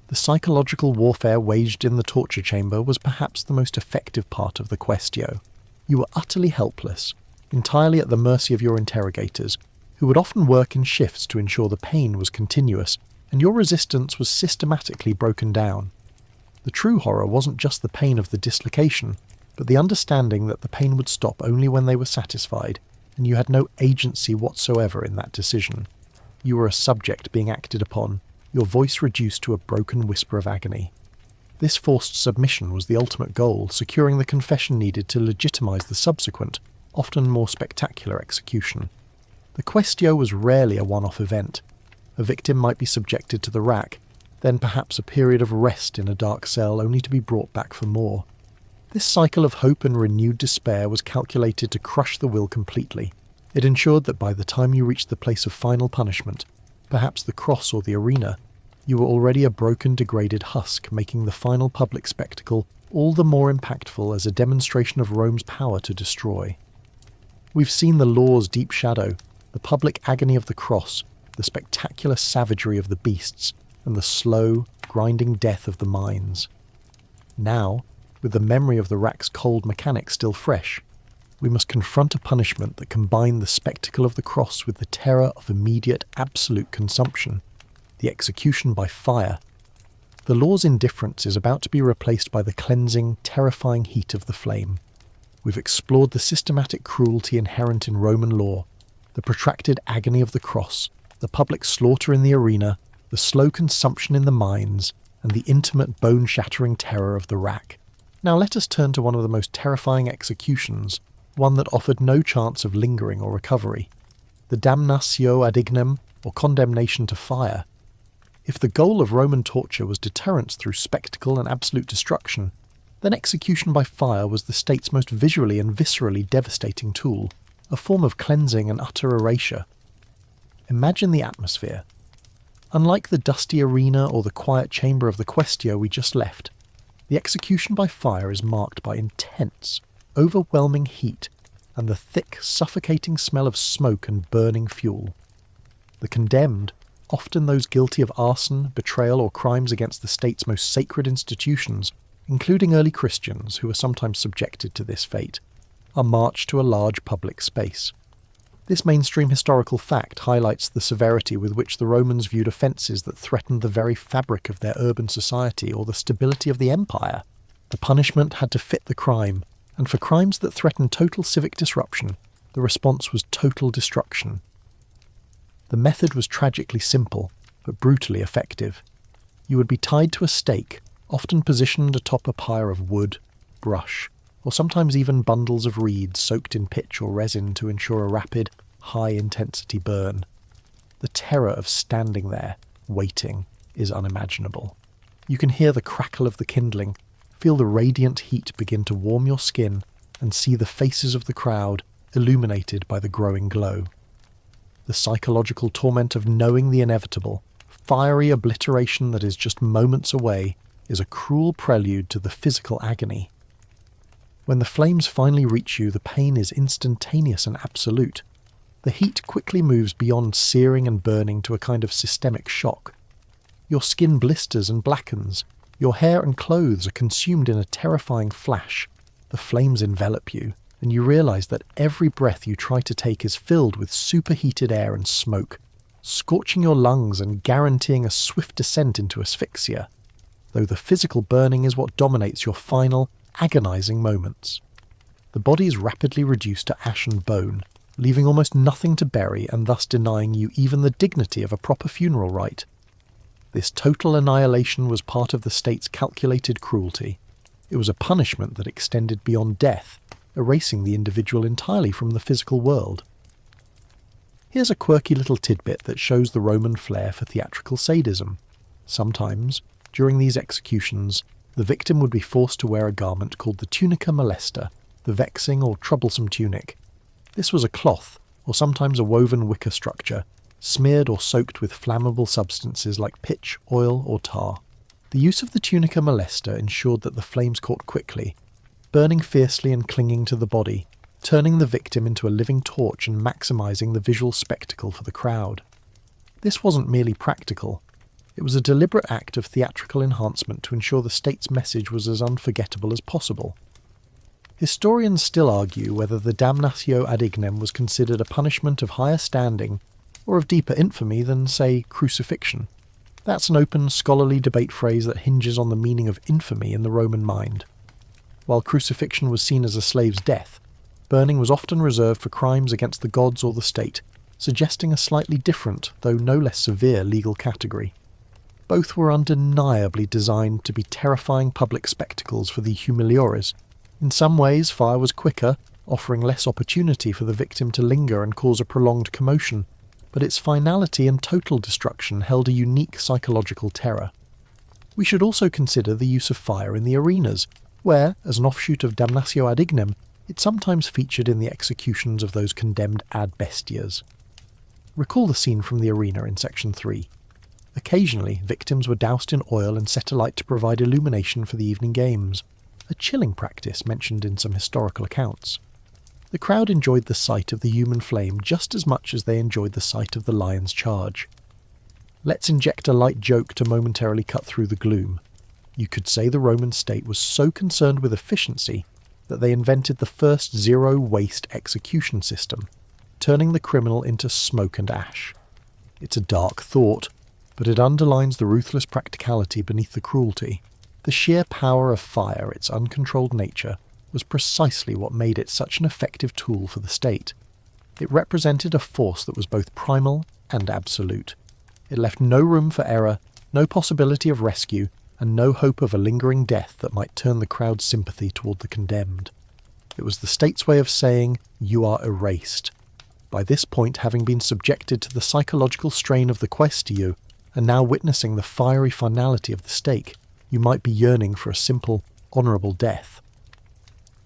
The psychological warfare waged in the torture chamber was perhaps the most effective part of the quaestio. You were utterly helpless, entirely at the mercy of your interrogators, who would often work in shifts to ensure the pain was continuous, and your resistance was systematically broken down. The true horror wasn't just the pain of the dislocation, but the understanding that the pain would stop only when they were satisfied, and you had no agency whatsoever in that decision. You were a subject being acted upon, your voice reduced to a broken whisper of agony. This forced submission was the ultimate goal, securing the confession needed to legitimize the subsequent, often more spectacular execution. The quaestio was rarely a one-off event. A victim might be subjected to the rack, then perhaps a period of rest in a dark cell only to be brought back for more. This cycle of hope and renewed despair was calculated to crush the will completely. It ensured that by the time you reached the place of final punishment, perhaps the cross or the arena, you were already a broken, degraded husk, making the final public spectacle all the more impactful as a demonstration of Rome's power to destroy. We've seen the law's deep shadow, the public agony of the cross, the spectacular savagery of the beasts, and the slow, grinding death of the mines. Now, with the memory of the rack's cold mechanics still fresh, we must confront a punishment that combined the spectacle of the cross with the terror of immediate, absolute consumption, the execution by fire. The law's indifference is about to be replaced by the cleansing, terrifying heat of the flame. We've explored the systematic cruelty inherent in Roman law, the protracted agony of the cross, the public slaughter in the arena, the slow consumption in the mines, and the intimate bone-shattering terror of the rack. Now let us turn to one of the most terrifying executions, one that offered no chance of lingering or recovery, the damnatio ad ignem, or condemnation to fire. If the goal of Roman torture was deterrence through spectacle and absolute destruction, then execution by fire was the state's most visually and viscerally devastating tool, a form of cleansing and utter erasure. Imagine the atmosphere. Unlike the dusty arena or the quiet chamber of the quaestio we just left, the execution by fire is marked by intense, overwhelming heat and the thick, suffocating smell of smoke and burning fuel. The condemned, often those guilty of arson, betrayal, or crimes against the state's most sacred institutions, including early Christians who were sometimes subjected to this fate, are marched to a large public space. This mainstream historical fact highlights the severity with which the Romans viewed offences that threatened the very fabric of their urban society or the stability of the empire. The punishment had to fit the crime, and for crimes that threatened total civic disruption, the response was total destruction. The method was tragically simple, but brutally effective. You would be tied to a stake, often positioned atop a pyre of wood, brush, or sometimes even bundles of reeds soaked in pitch or resin to ensure a rapid, high-intensity burn. The terror of standing there, waiting, is unimaginable. You can hear the crackle of the kindling, feel the radiant heat begin to warm your skin, and see the faces of the crowd illuminated by the growing glow. The psychological torment of knowing the inevitable, fiery obliteration that is just moments away, is a cruel prelude to the physical agony. When the flames finally reach you, the pain is instantaneous and absolute. The heat quickly moves beyond searing and burning to a kind of systemic shock. Your skin blisters and blackens. Your hair and clothes are consumed in a terrifying flash. The flames envelop you, and you realize that every breath you try to take is filled with superheated air and smoke, scorching your lungs and guaranteeing a swift descent into asphyxia, though the physical burning is what dominates your final, agonizing moments. The body is rapidly reduced to ash and bone, leaving almost nothing to bury and thus denying you even the dignity of a proper funeral rite. This total annihilation was part of the state's calculated cruelty. It was a punishment that extended beyond death, erasing the individual entirely from the physical world. Here's a quirky little tidbit that shows the Roman flair for theatrical sadism. Sometimes, during these executions, the victim would be forced to wear a garment called the tunica molesta, the vexing or troublesome tunic. This was a cloth, or sometimes a woven wicker structure, smeared or soaked with flammable substances like pitch, oil, or tar. The use of the tunica molesta ensured that the flames caught quickly, burning fiercely and clinging to the body, turning the victim into a living torch and maximising the visual spectacle for the crowd. This wasn't merely practical. It was a deliberate act of theatrical enhancement to ensure the state's message was as unforgettable as possible. Historians still argue whether the damnatio ad ignem was considered a punishment of higher standing or of deeper infamy than, say, crucifixion. That's an open, scholarly debate phrase that hinges on the meaning of infamy in the Roman mind. While crucifixion was seen as a slave's death, burning was often reserved for crimes against the gods or the state, suggesting a slightly different, though no less severe, legal category. Both were undeniably designed to be terrifying public spectacles for the humiliores. In some ways, fire was quicker, offering less opportunity for the victim to linger and cause a prolonged commotion, but its finality and total destruction held a unique psychological terror. We should also consider the use of fire in the arenas, where, as an offshoot of damnatio ad ignem, it sometimes featured in the executions of those condemned ad bestias. Recall the scene from the arena in section 3. Occasionally, victims were doused in oil and set alight to provide illumination for the evening games, a chilling practice mentioned in some historical accounts. The crowd enjoyed the sight of the human flame just as much as they enjoyed the sight of the lion's charge. Let's inject a light joke to momentarily cut through the gloom. You could say the Roman state was so concerned with efficiency that they invented the first zero-waste execution system, turning the criminal into smoke and ash. It's a dark thought, but it underlines the ruthless practicality beneath the cruelty. The sheer power of fire, its uncontrolled nature, was precisely what made it such an effective tool for the state. It represented a force that was both primal and absolute. It left no room for error, no possibility of rescue, and no hope of a lingering death that might turn the crowd's sympathy toward the condemned. It was the state's way of saying, "You are erased." By this point, having been subjected to the psychological strain of the quaestio, and now witnessing the fiery finality of the stake, you might be yearning for a simple, honourable death.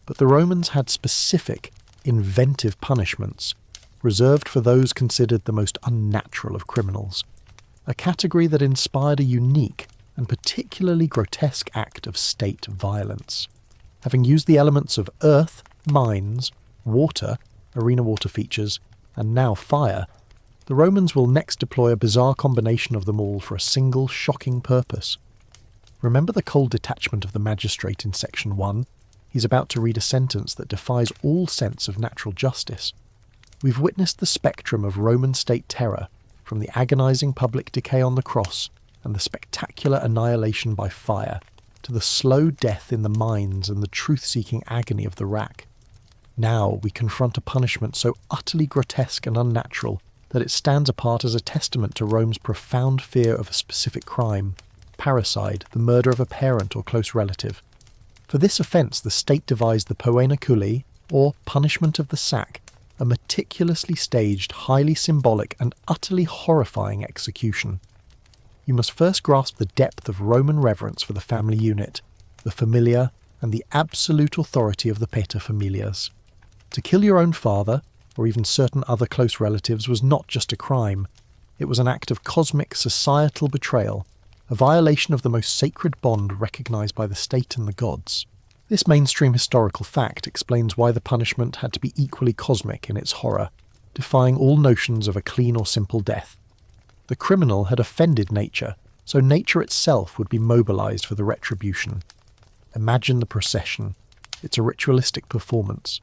But the Romans had specific, inventive punishments, reserved for those considered the most unnatural of criminals, a category that inspired a unique and particularly grotesque act of state violence. Having used the elements of earth, mines, water, arena water features, and now fire, the Romans will next deploy a bizarre combination of them all for a single shocking purpose. Remember the cold detachment of the magistrate in section 1? He's about to read a sentence that defies all sense of natural justice. We've witnessed the spectrum of Roman state terror, from the agonising public decay on the cross and the spectacular annihilation by fire, to the slow death in the mines and the truth-seeking agony of the rack. Now we confront a punishment so utterly grotesque and unnatural that it stands apart as a testament to Rome's profound fear of a specific crime, parricide, the murder of a parent or close relative. For this offence the state devised the poena culi, or punishment of the sack, a meticulously staged, highly symbolic and utterly horrifying execution. You must first grasp the depth of Roman reverence for the family unit, the familia, and the absolute authority of the paterfamilias. To kill your own father, or even certain other close relatives, was not just a crime. It was an act of cosmic societal betrayal, a violation of the most sacred bond recognised by the state and the gods. This mainstream historical fact explains why the punishment had to be equally cosmic in its horror, defying all notions of a clean or simple death. The criminal had offended nature, so nature itself would be mobilised for the retribution. Imagine the procession. It's a ritualistic performance.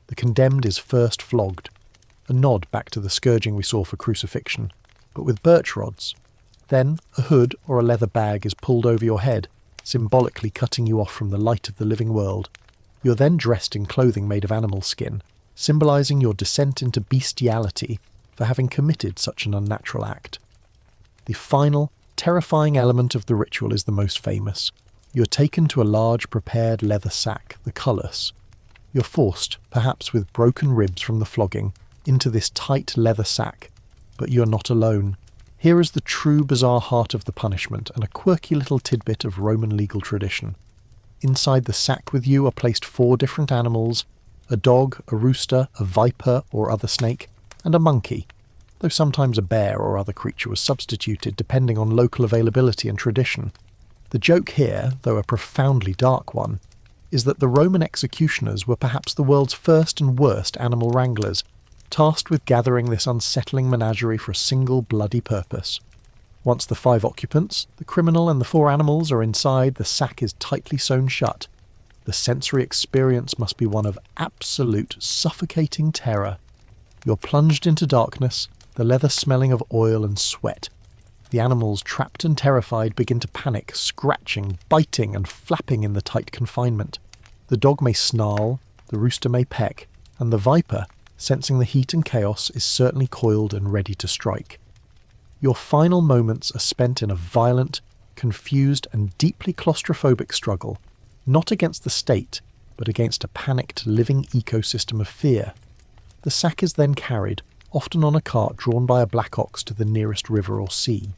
The condemned is first flogged, a nod back to the scourging we saw for crucifixion, but with birch rods. Then a hood or a leather bag is pulled over your head, symbolically cutting you off from the light of the living world. You're then dressed in clothing made of animal skin, symbolising your descent into bestiality for having committed such an unnatural act. The final, terrifying element of the ritual is the most famous. You're taken to a large prepared leather sack, the cullis. You're forced, perhaps with broken ribs from the flogging, into this tight leather sack. But you're not alone. Here is the true bizarre heart of the punishment and a quirky little tidbit of Roman legal tradition. Inside the sack with you are placed 4 different animals: a dog, a rooster, a viper or other snake, and a monkey, though sometimes a bear or other creature was substituted depending on local availability and tradition. The joke here, though a profoundly dark one, is that the Roman executioners were perhaps the world's first and worst animal wranglers, tasked with gathering this unsettling menagerie for a single bloody purpose. Once the 5 occupants, the criminal and the 4 animals, are inside, the sack is tightly sewn shut. The sensory experience must be one of absolute, suffocating terror. You're plunged into darkness, the leather smelling of oil and sweat. The animals, trapped and terrified, begin to panic, scratching, biting and flapping in the tight confinement. The dog may snarl, the rooster may peck, and the viper, sensing the heat and chaos, is certainly coiled and ready to strike. Your final moments are spent in a violent, confused and deeply claustrophobic struggle, not against the state, but against a panicked living ecosystem of fear. The sack is then carried, often on a cart drawn by a black ox, to the nearest river or sea.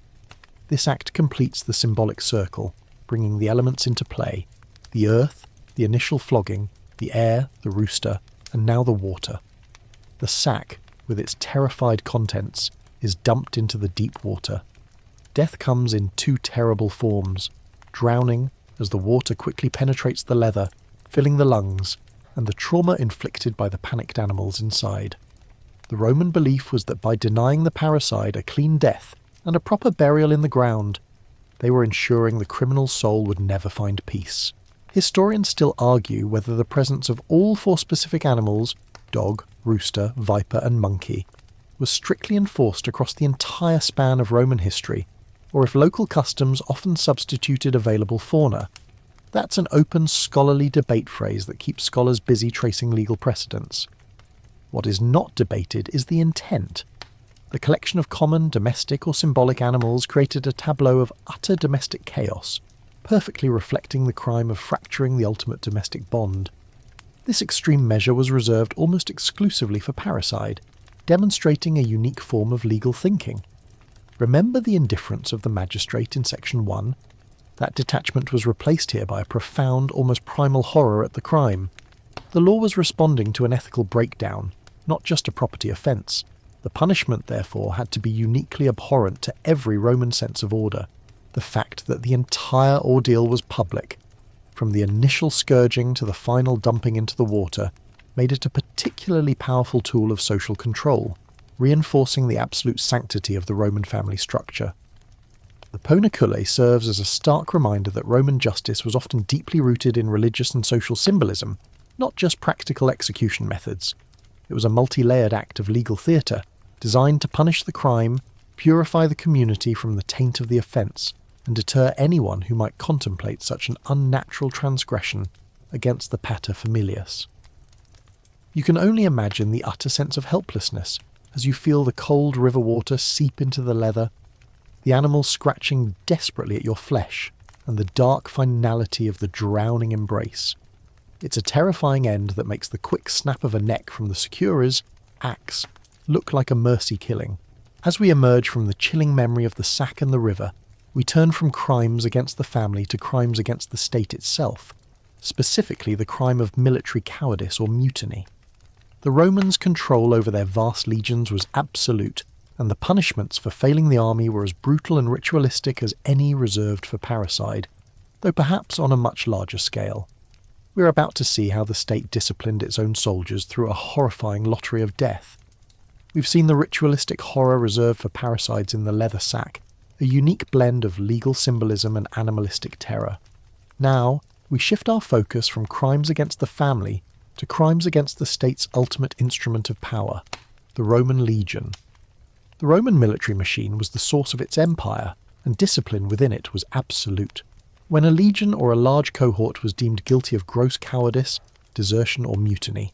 This act completes the symbolic circle, bringing the elements into play: the earth, the initial flogging, the air, the rooster, and now the water. The sack, with its terrified contents, is dumped into the deep water. Death comes in 2 terrible forms: drowning, as the water quickly penetrates the leather, filling the lungs, and the trauma inflicted by the panicked animals inside. The Roman belief was that by denying the parricide a clean death and a proper burial in the ground, they were ensuring the criminal's soul would never find peace. Historians still argue whether the presence of all 4 specific animals, dog, rooster, viper and monkey, was strictly enforced across the entire span of Roman history, or if local customs often substituted available fauna. That's an open scholarly debate phrase that keeps scholars busy tracing legal precedents. What is not debated is the intent. The collection of common, domestic or symbolic animals created a tableau of utter domestic chaos, perfectly reflecting the crime of fracturing the ultimate domestic bond. This extreme measure was reserved almost exclusively for parricide, demonstrating a unique form of legal thinking. Remember the indifference of the magistrate in section 1? That detachment was replaced here by a profound, almost primal horror at the crime. The law was responding to an ethical breakdown, not just a property offence. The punishment, therefore, had to be uniquely abhorrent to every Roman sense of order. The fact that the entire ordeal was public, from the initial scourging to the final dumping into the water, made it a particularly powerful tool of social control, reinforcing the absolute sanctity of the Roman family structure. The Ponecule serves as a stark reminder that Roman justice was often deeply rooted in religious and social symbolism, not just practical execution methods. It was a multi-layered act of legal theatre, designed to punish the crime, purify the community from the taint of the offence, and deter anyone who might contemplate such an unnatural transgression against the pater familias. You can only imagine the utter sense of helplessness as you feel the cold river water seep into the leather, the animal scratching desperately at your flesh, and the dark finality of the drowning embrace. It's a terrifying end that makes the quick snap of a neck from the securer's axe look like a mercy killing. As we emerge from the chilling memory of the sack and the river, we turn from crimes against the family to crimes against the state itself, specifically the crime of military cowardice or mutiny. The Romans' control over their vast legions was absolute, and the punishments for failing the army were as brutal and ritualistic as any reserved for parricide, though perhaps on a much larger scale. We're about to see how the state disciplined its own soldiers through a horrifying lottery of death. We've seen the ritualistic horror reserved for parricides in the leather sack, a unique blend of legal symbolism and animalistic terror. Now, we shift our focus from crimes against the family to crimes against the state's ultimate instrument of power, the Roman legion. The Roman military machine was the source of its empire, and discipline within it was absolute. When a legion or a large cohort was deemed guilty of gross cowardice, desertion or mutiny,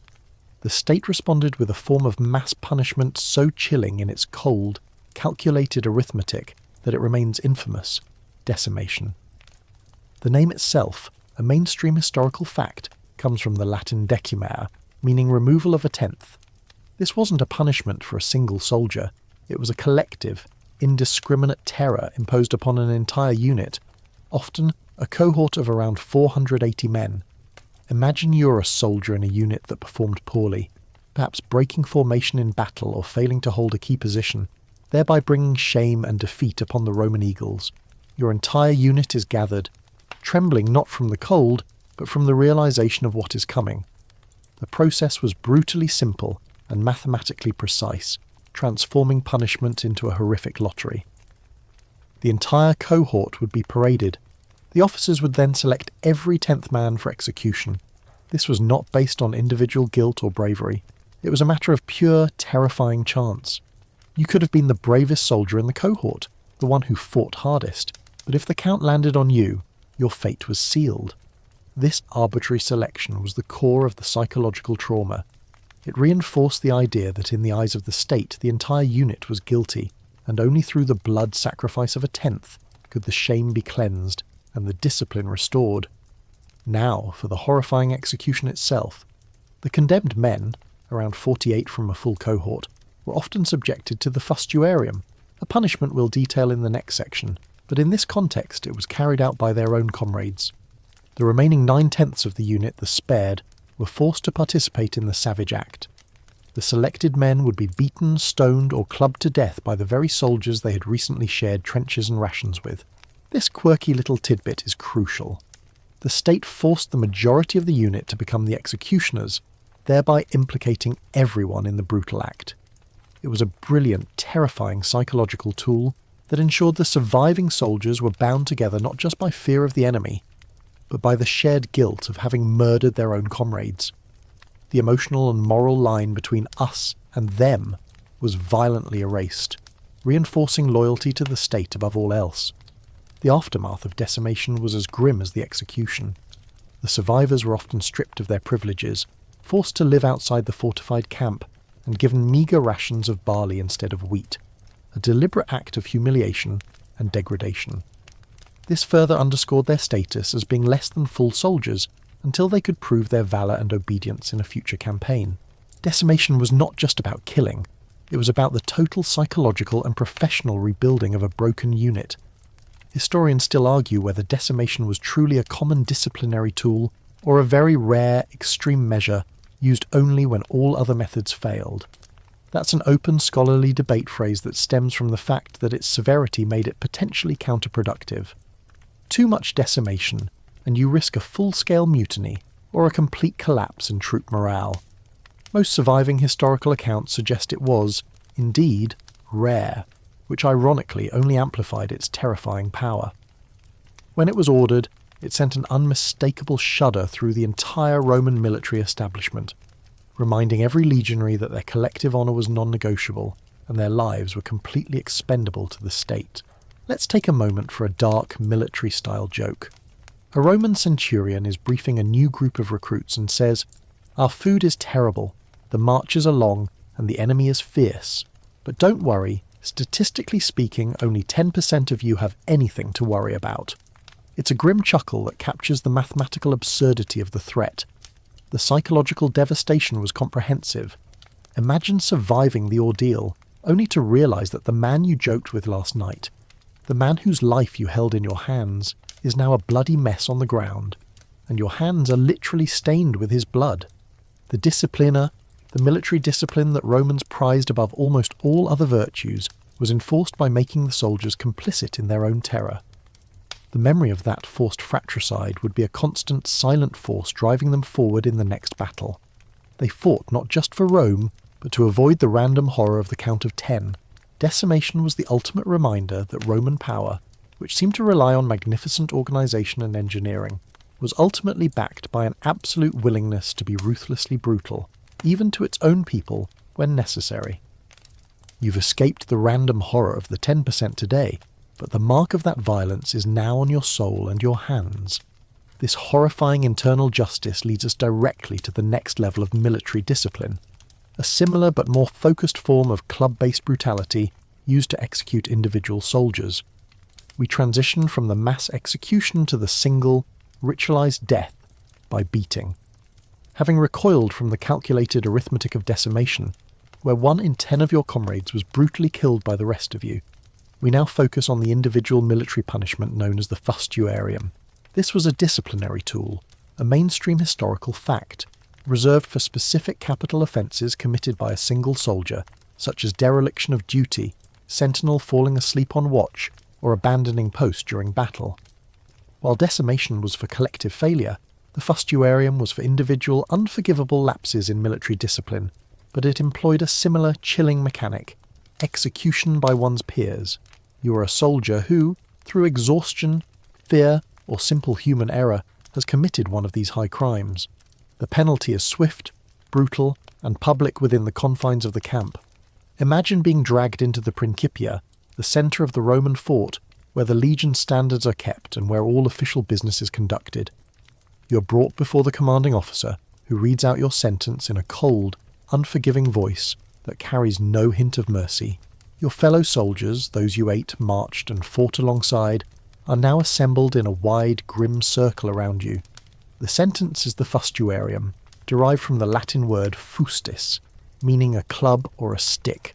the state responded with a form of mass punishment so chilling in its cold, calculated arithmetic that it remains infamous: decimation. The name itself, a mainstream historical fact, comes from the Latin decimare, meaning removal of a tenth. This wasn't a punishment for a single soldier, it was a collective, indiscriminate terror imposed upon an entire unit, often a cohort of around 480 men. Imagine you're a soldier in a unit that performed poorly, perhaps breaking formation in battle or failing to hold a key position, thereby bringing shame and defeat upon the Roman eagles. Your entire unit is gathered, trembling not from the cold, but from the realization of what is coming. The process was brutally simple and mathematically precise, transforming punishment into a horrific lottery. The entire cohort would be paraded. The officers would then select every 10th man for execution. This was not based on individual guilt or bravery. It was a matter of pure, terrifying chance. You could have been the bravest soldier in the cohort, the one who fought hardest, but if the count landed on you, your fate was sealed. This arbitrary selection was the core of the psychological trauma. It reinforced the idea that in the eyes of the state, the entire unit was guilty, and only through the blood sacrifice of a 10th could the shame be cleansed and the discipline restored. Now for the horrifying execution itself. The condemned men, around 48 from a full cohort, were often subjected to the fustuarium, a punishment we'll detail in the next section, but in this context it was carried out by their own comrades. The remaining 9/10 of the unit, the spared, were forced to participate in the savage act. The selected men would be beaten, stoned, or clubbed to death by the very soldiers they had recently shared trenches and rations with. This quirky little tidbit is crucial. The state forced the majority of the unit to become the executioners, thereby implicating everyone in the brutal act. It was a brilliant, terrifying psychological tool that ensured the surviving soldiers were bound together not just by fear of the enemy, but by the shared guilt of having murdered their own comrades. The emotional and moral line between us and them was violently erased, reinforcing loyalty to the state above all else. The aftermath of decimation was as grim as the execution. The survivors were often stripped of their privileges, forced to live outside the fortified camp, and given meagre rations of barley instead of wheat, a deliberate act of humiliation and degradation. This further underscored their status as being less than full soldiers until they could prove their valour and obedience in a future campaign. Decimation was not just about killing, it was about the total psychological and professional rebuilding of a broken unit. Historians still argue whether decimation was truly a common disciplinary tool or a very rare, extreme measure used only when all other methods failed. That's an open scholarly debate phrase that stems from the fact that its severity made it potentially counterproductive. Too much decimation, and you risk a full-scale mutiny or a complete collapse in troop morale. Most surviving historical accounts suggest it was, indeed, rare, which ironically only amplified its terrifying power. When it was ordered, it sent an unmistakable shudder through the entire Roman military establishment, reminding every legionary that their collective honour was non-negotiable and their lives were completely expendable to the state. Let's take a moment for a dark military-style joke. A Roman centurion is briefing a new group of recruits and says, "Our food is terrible, the marches are long, and the enemy is fierce. But don't worry, statistically speaking, only 10% of you have anything to worry about." It's a grim chuckle that captures the mathematical absurdity of the threat. The psychological devastation was comprehensive. Imagine surviving the ordeal, only to realise that the man you joked with last night, the man whose life you held in your hands, is now a bloody mess on the ground, and your hands are literally stained with his blood. The disciplina, the military discipline that Romans prized above almost all other virtues, was enforced by making the soldiers complicit in their own terror. The memory of that forced fratricide would be a constant, silent force driving them forward in the next battle. They fought not just for Rome, but to avoid the random horror of the count of 10. Decimation was the ultimate reminder that Roman power, which seemed to rely on magnificent organisation and engineering, was ultimately backed by an absolute willingness to be ruthlessly brutal, even to its own people, when necessary. You've escaped the random horror of the 10% today, but the mark of that violence is now on your soul and your hands. This horrifying internal justice leads us directly to the next level of military discipline, a similar but more focused form of club-based brutality used to execute individual soldiers. We transition from the mass execution to the single, ritualized death by beating. Having recoiled from the calculated arithmetic of decimation, where 1 in 10 of your comrades was brutally killed by the rest of you, we now focus on the individual military punishment known as the fustuarium. This was a disciplinary tool, a mainstream historical fact, reserved for specific capital offences committed by a single soldier, such as dereliction of duty, sentinel falling asleep on watch, or abandoning post during battle. While decimation was for collective failure, the The fustuarium was for individual, unforgivable lapses in military discipline, but it employed a similar chilling mechanic: execution by one's peers. You are a soldier who, through exhaustion, fear, or simple human error, has committed one of these high crimes. The penalty is swift, brutal, and public within the confines of the camp. Imagine being dragged into the Principia, the centre of the Roman fort, where the legion standards are kept and where all official business is conducted. You are brought before the commanding officer, who reads out your sentence in a cold, unforgiving voice that carries no hint of mercy. Your fellow soldiers, those you ate, marched, and fought alongside, are now assembled in a wide, grim circle around you. The sentence is the fustuarium, derived from the Latin word fustis, meaning a club or a stick.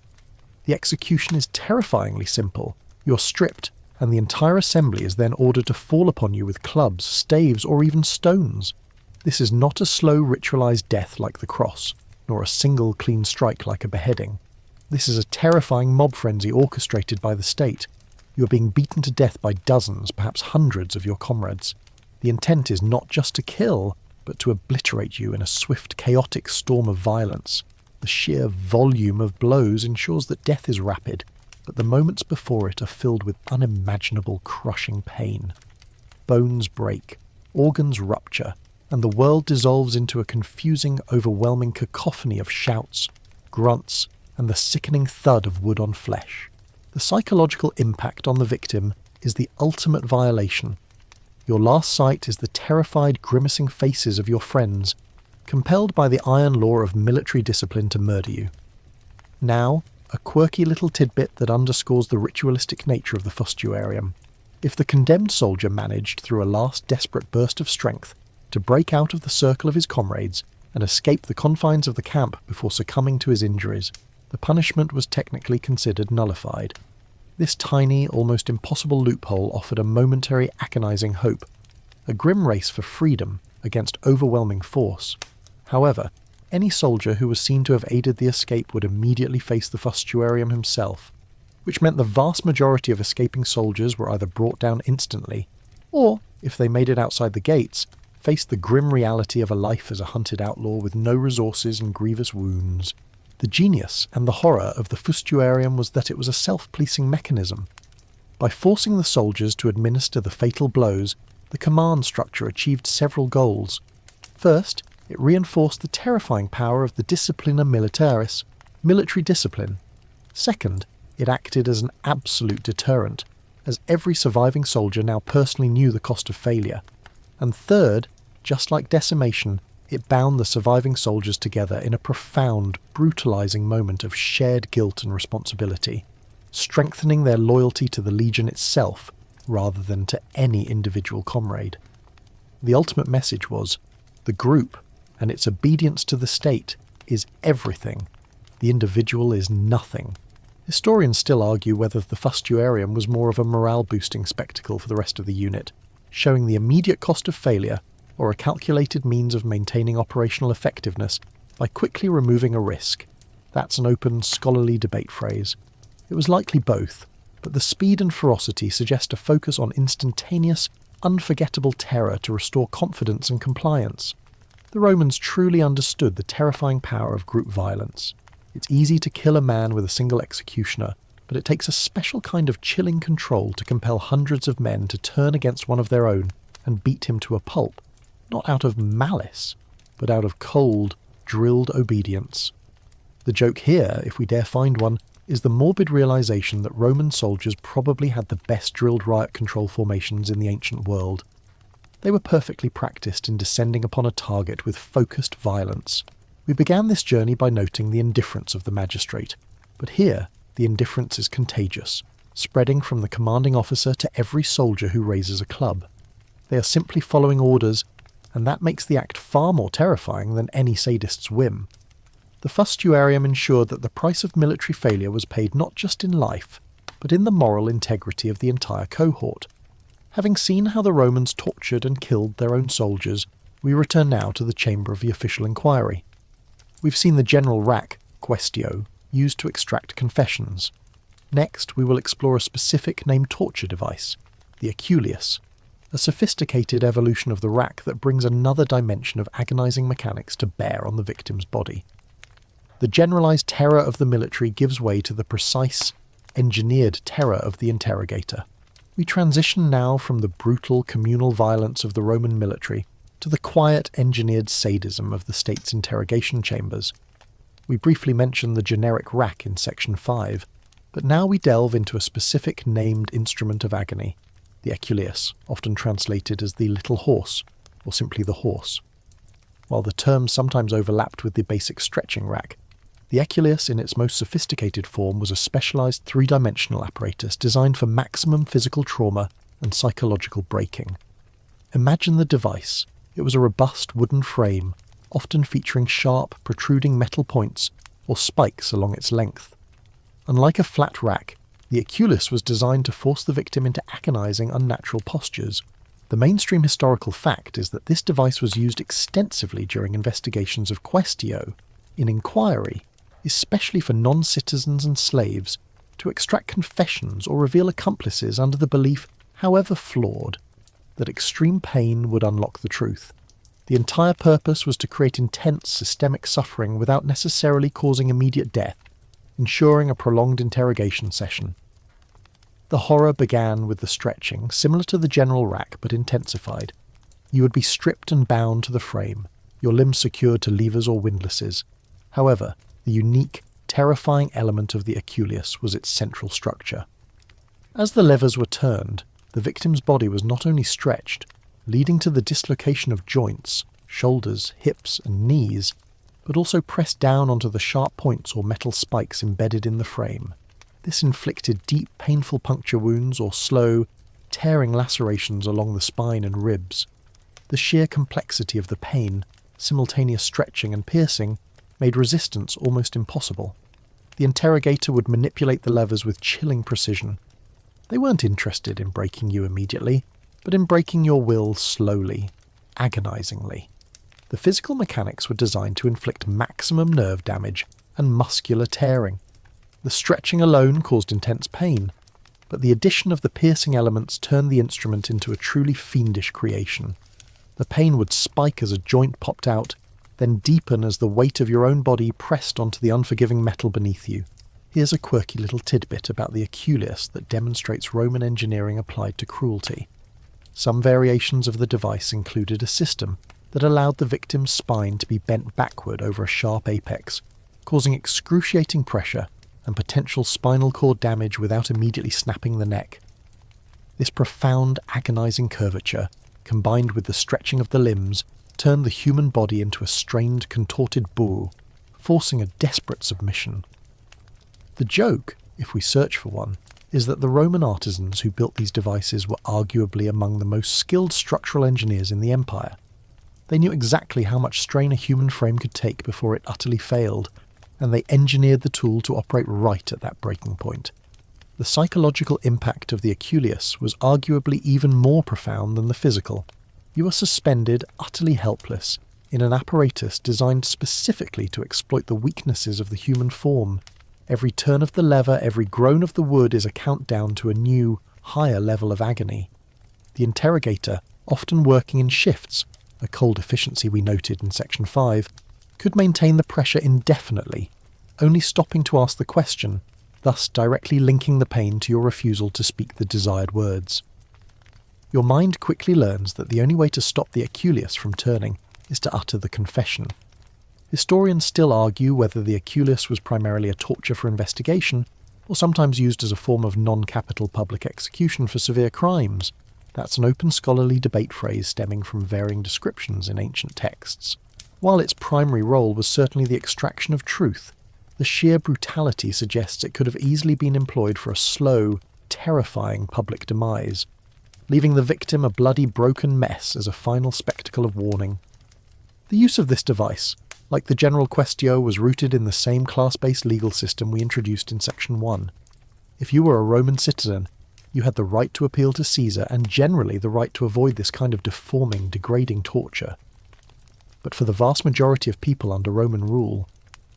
The execution is terrifyingly simple. You're stripped, and the entire assembly is then ordered to fall upon you with clubs, staves, or even stones. This is not a slow ritualized death like the cross, nor a single clean strike like a beheading. This is a terrifying mob frenzy orchestrated by the state. You are being beaten to death by dozens, perhaps hundreds of your comrades. The intent is not just to kill, but to obliterate you in a swift, chaotic storm of violence. The sheer volume of blows ensures that death is rapid, but the moments before it are filled with unimaginable crushing pain. Bones break, organs rupture, and the world dissolves into a confusing, overwhelming cacophony of shouts, grunts, and the sickening thud of wood on flesh. The psychological impact on the victim is the ultimate violation. Your last sight is the terrified, grimacing faces of your friends, compelled by the iron law of military discipline to murder you. Now, a quirky little tidbit that underscores the ritualistic nature of the fustuarium. If the condemned soldier managed, through a last desperate burst of strength, to break out of the circle of his comrades and escape the confines of the camp before succumbing to his injuries, the punishment was technically considered nullified. This tiny, almost impossible loophole offered a momentary agonizing hope, a grim race for freedom against overwhelming force. However, any soldier who was seen to have aided the escape would immediately face the fustuarium himself, which meant the vast majority of escaping soldiers were either brought down instantly, or, if they made it outside the gates, faced the grim reality of a life as a hunted outlaw with no resources and grievous wounds. The genius and the horror of the fustuarium was that it was a self-policing mechanism. By forcing the soldiers to administer the fatal blows, the command structure achieved several goals. First, it reinforced the terrifying power of the disciplina militaris, military discipline. Second, it acted as an absolute deterrent, as every surviving soldier now personally knew the cost of failure. And third, just like decimation, it bound the surviving soldiers together in a profound, brutalizing moment of shared guilt and responsibility, strengthening their loyalty to the Legion itself rather than to any individual comrade. The ultimate message was, the group and its obedience to the state is everything. The individual is nothing. Historians still argue whether the fustuarium was more of a morale-boosting spectacle for the rest of the unit, showing the immediate cost of failure, or a calculated means of maintaining operational effectiveness by quickly removing a risk. That's an open, scholarly debate phrase. It was likely both, but the speed and ferocity suggest a focus on instantaneous, unforgettable terror to restore confidence and compliance. The Romans truly understood the terrifying power of group violence. It's easy to kill a man with a single executioner, but it takes a special kind of chilling control to compel hundreds of men to turn against one of their own and beat him to a pulp, not out of malice, but out of cold, drilled obedience. The joke here, if we dare find one, is the morbid realization that Roman soldiers probably had the best drilled riot control formations in the ancient world. They were perfectly practiced in descending upon a target with focused violence. We began this journey by noting the indifference of the magistrate, but here the indifference is contagious, spreading from the commanding officer to every soldier who raises a club. They are simply following orders, and that makes the act far more terrifying than any sadist's whim. The fustuarium ensured that the price of military failure was paid not just in life, but in the moral integrity of the entire cohort. Having seen how the Romans tortured and killed their own soldiers, we return now to the chamber of the official inquiry. We've seen the general rack, quaestio, used to extract confessions. Next, we will explore a specific named torture device, the aculeus, a sophisticated evolution of the rack that brings another dimension of agonizing mechanics to bear on the victim's body. The generalized terror of the military gives way to the precise, engineered terror of the interrogator. We transition now from the brutal communal violence of the Roman military to the quiet, engineered sadism of the state's interrogation chambers. We briefly mentioned the generic rack in Section 5, but now we delve into a specific named instrument of agony, the eculeus, often translated as the little horse, or simply the horse. While the terms sometimes overlapped with the basic stretching rack, the eculeus in its most sophisticated form was a specialized three-dimensional apparatus designed for maximum physical trauma and psychological breaking. Imagine the device. It was a robust wooden frame, often featuring sharp, protruding metal points or spikes along its length. Unlike a flat rack, the eculeus was designed to force the victim into agonizing, unnatural postures. The mainstream historical fact is that this device was used extensively during investigations of quaestio, in inquiry, especially for non-citizens and slaves, to extract confessions or reveal accomplices under the belief, however flawed, that extreme pain would unlock the truth. The entire purpose was to create intense systemic suffering without necessarily causing immediate death, ensuring a prolonged interrogation session. The horror began with the stretching, similar to the general rack but intensified. You would be stripped and bound to the frame, your limbs secured to levers or windlasses. However, the unique, terrifying element of the eculeus was its central structure. As the levers were turned, the victim's body was not only stretched, leading to the dislocation of joints, shoulders, hips, and knees, but also pressed down onto the sharp points or metal spikes embedded in the frame. This inflicted deep, painful puncture wounds or slow, tearing lacerations along the spine and ribs. The sheer complexity of the pain, simultaneous stretching and piercing, made resistance almost impossible. The interrogator would manipulate the levers with chilling precision. They weren't interested in breaking you immediately, but in breaking your will slowly, agonizingly. The physical mechanics were designed to inflict maximum nerve damage and muscular tearing. The stretching alone caused intense pain, but the addition of the piercing elements turned the instrument into a truly fiendish creation. The pain would spike as a joint popped out, then deepen as the weight of your own body pressed onto the unforgiving metal beneath you. Here's a quirky little tidbit about the eculeus that demonstrates Roman engineering applied to cruelty. Some variations of the device included a system that allowed the victim's spine to be bent backward over a sharp apex, causing excruciating pressure and potential spinal cord damage without immediately snapping the neck. This profound, agonizing curvature, combined with the stretching of the limbs, turned the human body into a strained, contorted bull, forcing a desperate submission. The joke, if we search for one, is that the Roman artisans who built these devices were arguably among the most skilled structural engineers in the empire. They knew exactly how much strain a human frame could take before it utterly failed, and they engineered the tool to operate right at that breaking point. The psychological impact of the eculeus was arguably even more profound than the physical. You are suspended, utterly helpless, in an apparatus designed specifically to exploit the weaknesses of the human form. Every turn of the lever, every groan of the wood is a countdown to a new, higher level of agony. The interrogator, often working in shifts, a cold efficiency we noted in Section 5, could maintain the pressure indefinitely, only stopping to ask the question, thus directly linking the pain to your refusal to speak the desired words. Your mind quickly learns that the only way to stop the eculeus from turning is to utter the confession. Historians still argue whether the eculeus was primarily a torture for investigation, or sometimes used as a form of non-capital public execution for severe crimes. That's an open scholarly debate phrase stemming from varying descriptions in ancient texts. While its primary role was certainly the extraction of truth, the sheer brutality suggests it could have easily been employed for a slow, terrifying public demise, leaving the victim a bloody broken mess as a final spectacle of warning. The use of this device, like the general quaestio, was rooted in the same class-based legal system we introduced in Section 1. If you were a Roman citizen, you had the right to appeal to Caesar and generally the right to avoid this kind of deforming, degrading torture. But for the vast majority of people under Roman rule,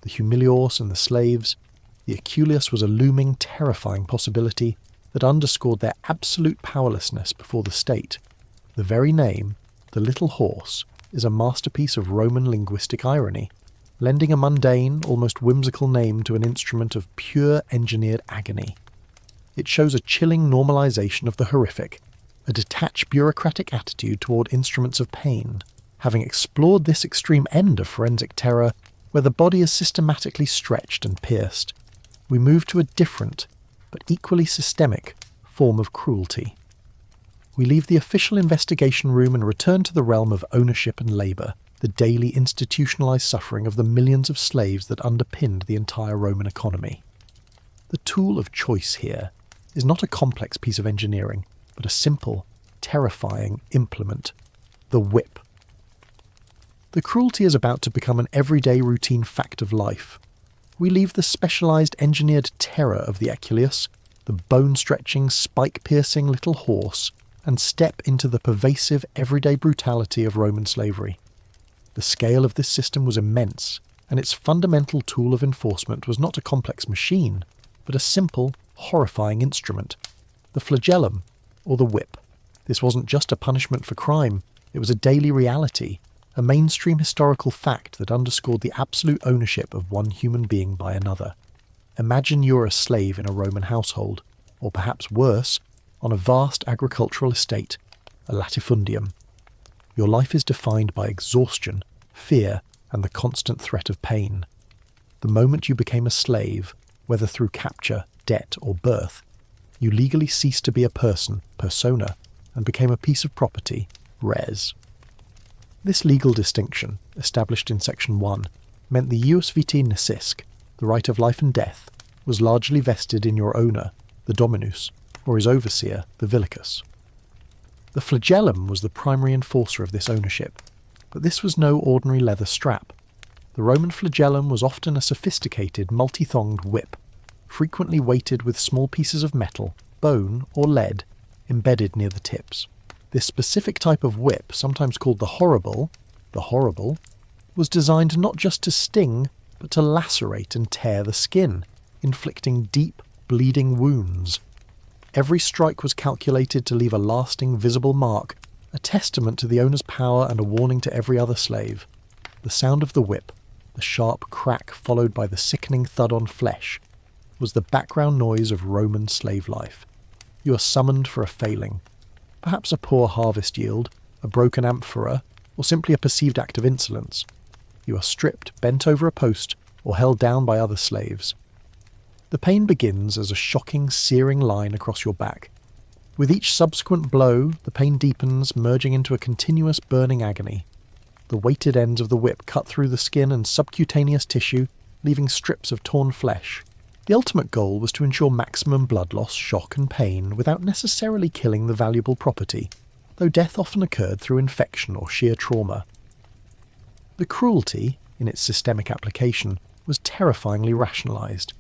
the humiliors and the slaves, the eculeus was a looming, terrifying possibility that underscored their absolute powerlessness before the state. The very name, the little horse, is a masterpiece of Roman linguistic irony, lending a mundane, almost whimsical name to an instrument of pure engineered agony. It shows a chilling normalization of the horrific, a detached bureaucratic attitude toward instruments of pain. Having explored this extreme end of forensic terror, where the body is systematically stretched and pierced, we move to a different, but equally systemic, form of cruelty. We leave the official investigation room and return to the realm of ownership and labour, the daily institutionalised suffering of the millions of slaves that underpinned the entire Roman economy. The tool of choice here is not a complex piece of engineering, but a simple, terrifying implement, the whip. The cruelty is about to become an everyday routine fact of life. We leave the specialised engineered terror of the Equus, the bone-stretching, spike-piercing little horse, and step into the pervasive everyday brutality of Roman slavery. The scale of this system was immense, and its fundamental tool of enforcement was not a complex machine, but a simple, horrifying instrument, the flagellum, or the whip. This wasn't just a punishment for crime, it was a daily reality, a mainstream historical fact that underscored the absolute ownership of one human being by another. Imagine you're a slave in a Roman household, or perhaps worse, on a vast agricultural estate, a latifundium. Your life is defined by exhaustion, fear, and the constant threat of pain. The moment you became a slave, whether through capture, debt, or birth, you legally ceased to be a person, persona, and became a piece of property, res. This legal distinction, established in Section 1, meant the ius vitae necisque, the right of life and death, was largely vested in your owner, the dominus, or his overseer, the villicus. The flagellum was the primary enforcer of this ownership, but this was no ordinary leather strap. The Roman flagellum was often a sophisticated, multi-thonged whip, frequently weighted with small pieces of metal, bone, or lead, embedded near the tips. This specific type of whip, sometimes called the horrible, was designed not just to sting, but to lacerate and tear the skin, inflicting deep, bleeding wounds. Every strike was calculated to leave a lasting, visible mark, a testament to the owner's power and a warning to every other slave. The sound of the whip, the sharp crack followed by the sickening thud on flesh, was the background noise of Roman slave life. You are summoned for a failing. Perhaps a poor harvest yield, a broken amphora, or simply a perceived act of insolence. You are stripped, bent over a post, or held down by other slaves. The pain begins as a shocking, searing line across your back. With each subsequent blow, the pain deepens, merging into a continuous burning agony. The weighted ends of the whip cut through the skin and subcutaneous tissue, leaving strips of torn flesh. The ultimate goal was to ensure maximum blood loss, shock and pain without necessarily killing the valuable property, though death often occurred through infection or sheer trauma. The cruelty, in its systemic application, was terrifyingly rationalised.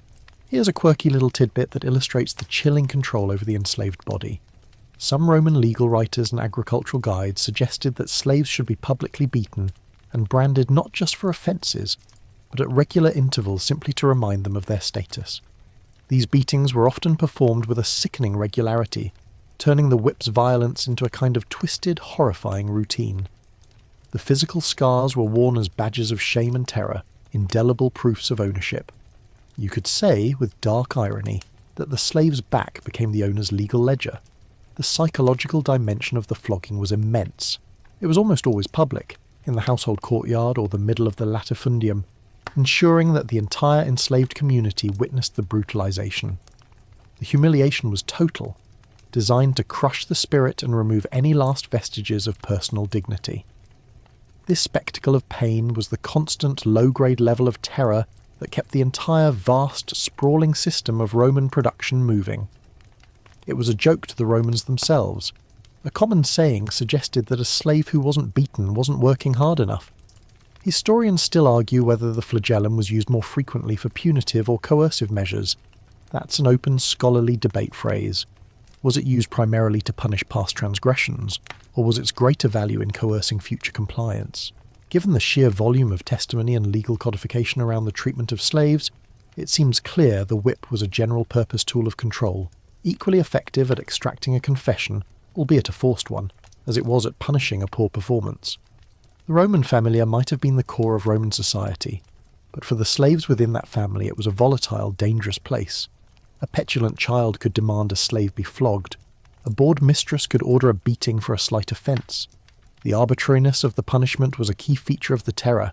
Here's a quirky little tidbit that illustrates the chilling control over the enslaved body. Some Roman legal writers and agricultural guides suggested that slaves should be publicly beaten and branded not just for offences, but at regular intervals simply to remind them of their status. These beatings were often performed with a sickening regularity, turning the whip's violence into a kind of twisted, horrifying routine. The physical scars were worn as badges of shame and terror, indelible proofs of ownership. You could say, with dark irony, that the slave's back became the owner's legal ledger. The psychological dimension of the flogging was immense. It was almost always public, in the household courtyard or the middle of the latifundium, ensuring that the entire enslaved community witnessed the brutalization. The humiliation was total, designed to crush the spirit and remove any last vestiges of personal dignity. This spectacle of pain was the constant low-grade level of terror that kept the entire vast, sprawling system of Roman production moving. It was a joke to the Romans themselves. A common saying suggested that a slave who wasn't beaten wasn't working hard enough. Historians still argue whether the flagellum was used more frequently for punitive or coercive measures. That's an open scholarly debate phrase. Was it used primarily to punish past transgressions, or was its greater value in coercing future compliance? Given the sheer volume of testimony and legal codification around the treatment of slaves, it seems clear the whip was a general-purpose tool of control, equally effective at extracting a confession, albeit a forced one, as it was at punishing a poor performance. The Roman familia might have been the core of Roman society, but for the slaves within that family it was a volatile, dangerous place. A petulant child could demand a slave be flogged. A bored mistress could order a beating for a slight offence. The arbitrariness of the punishment was a key feature of the terror.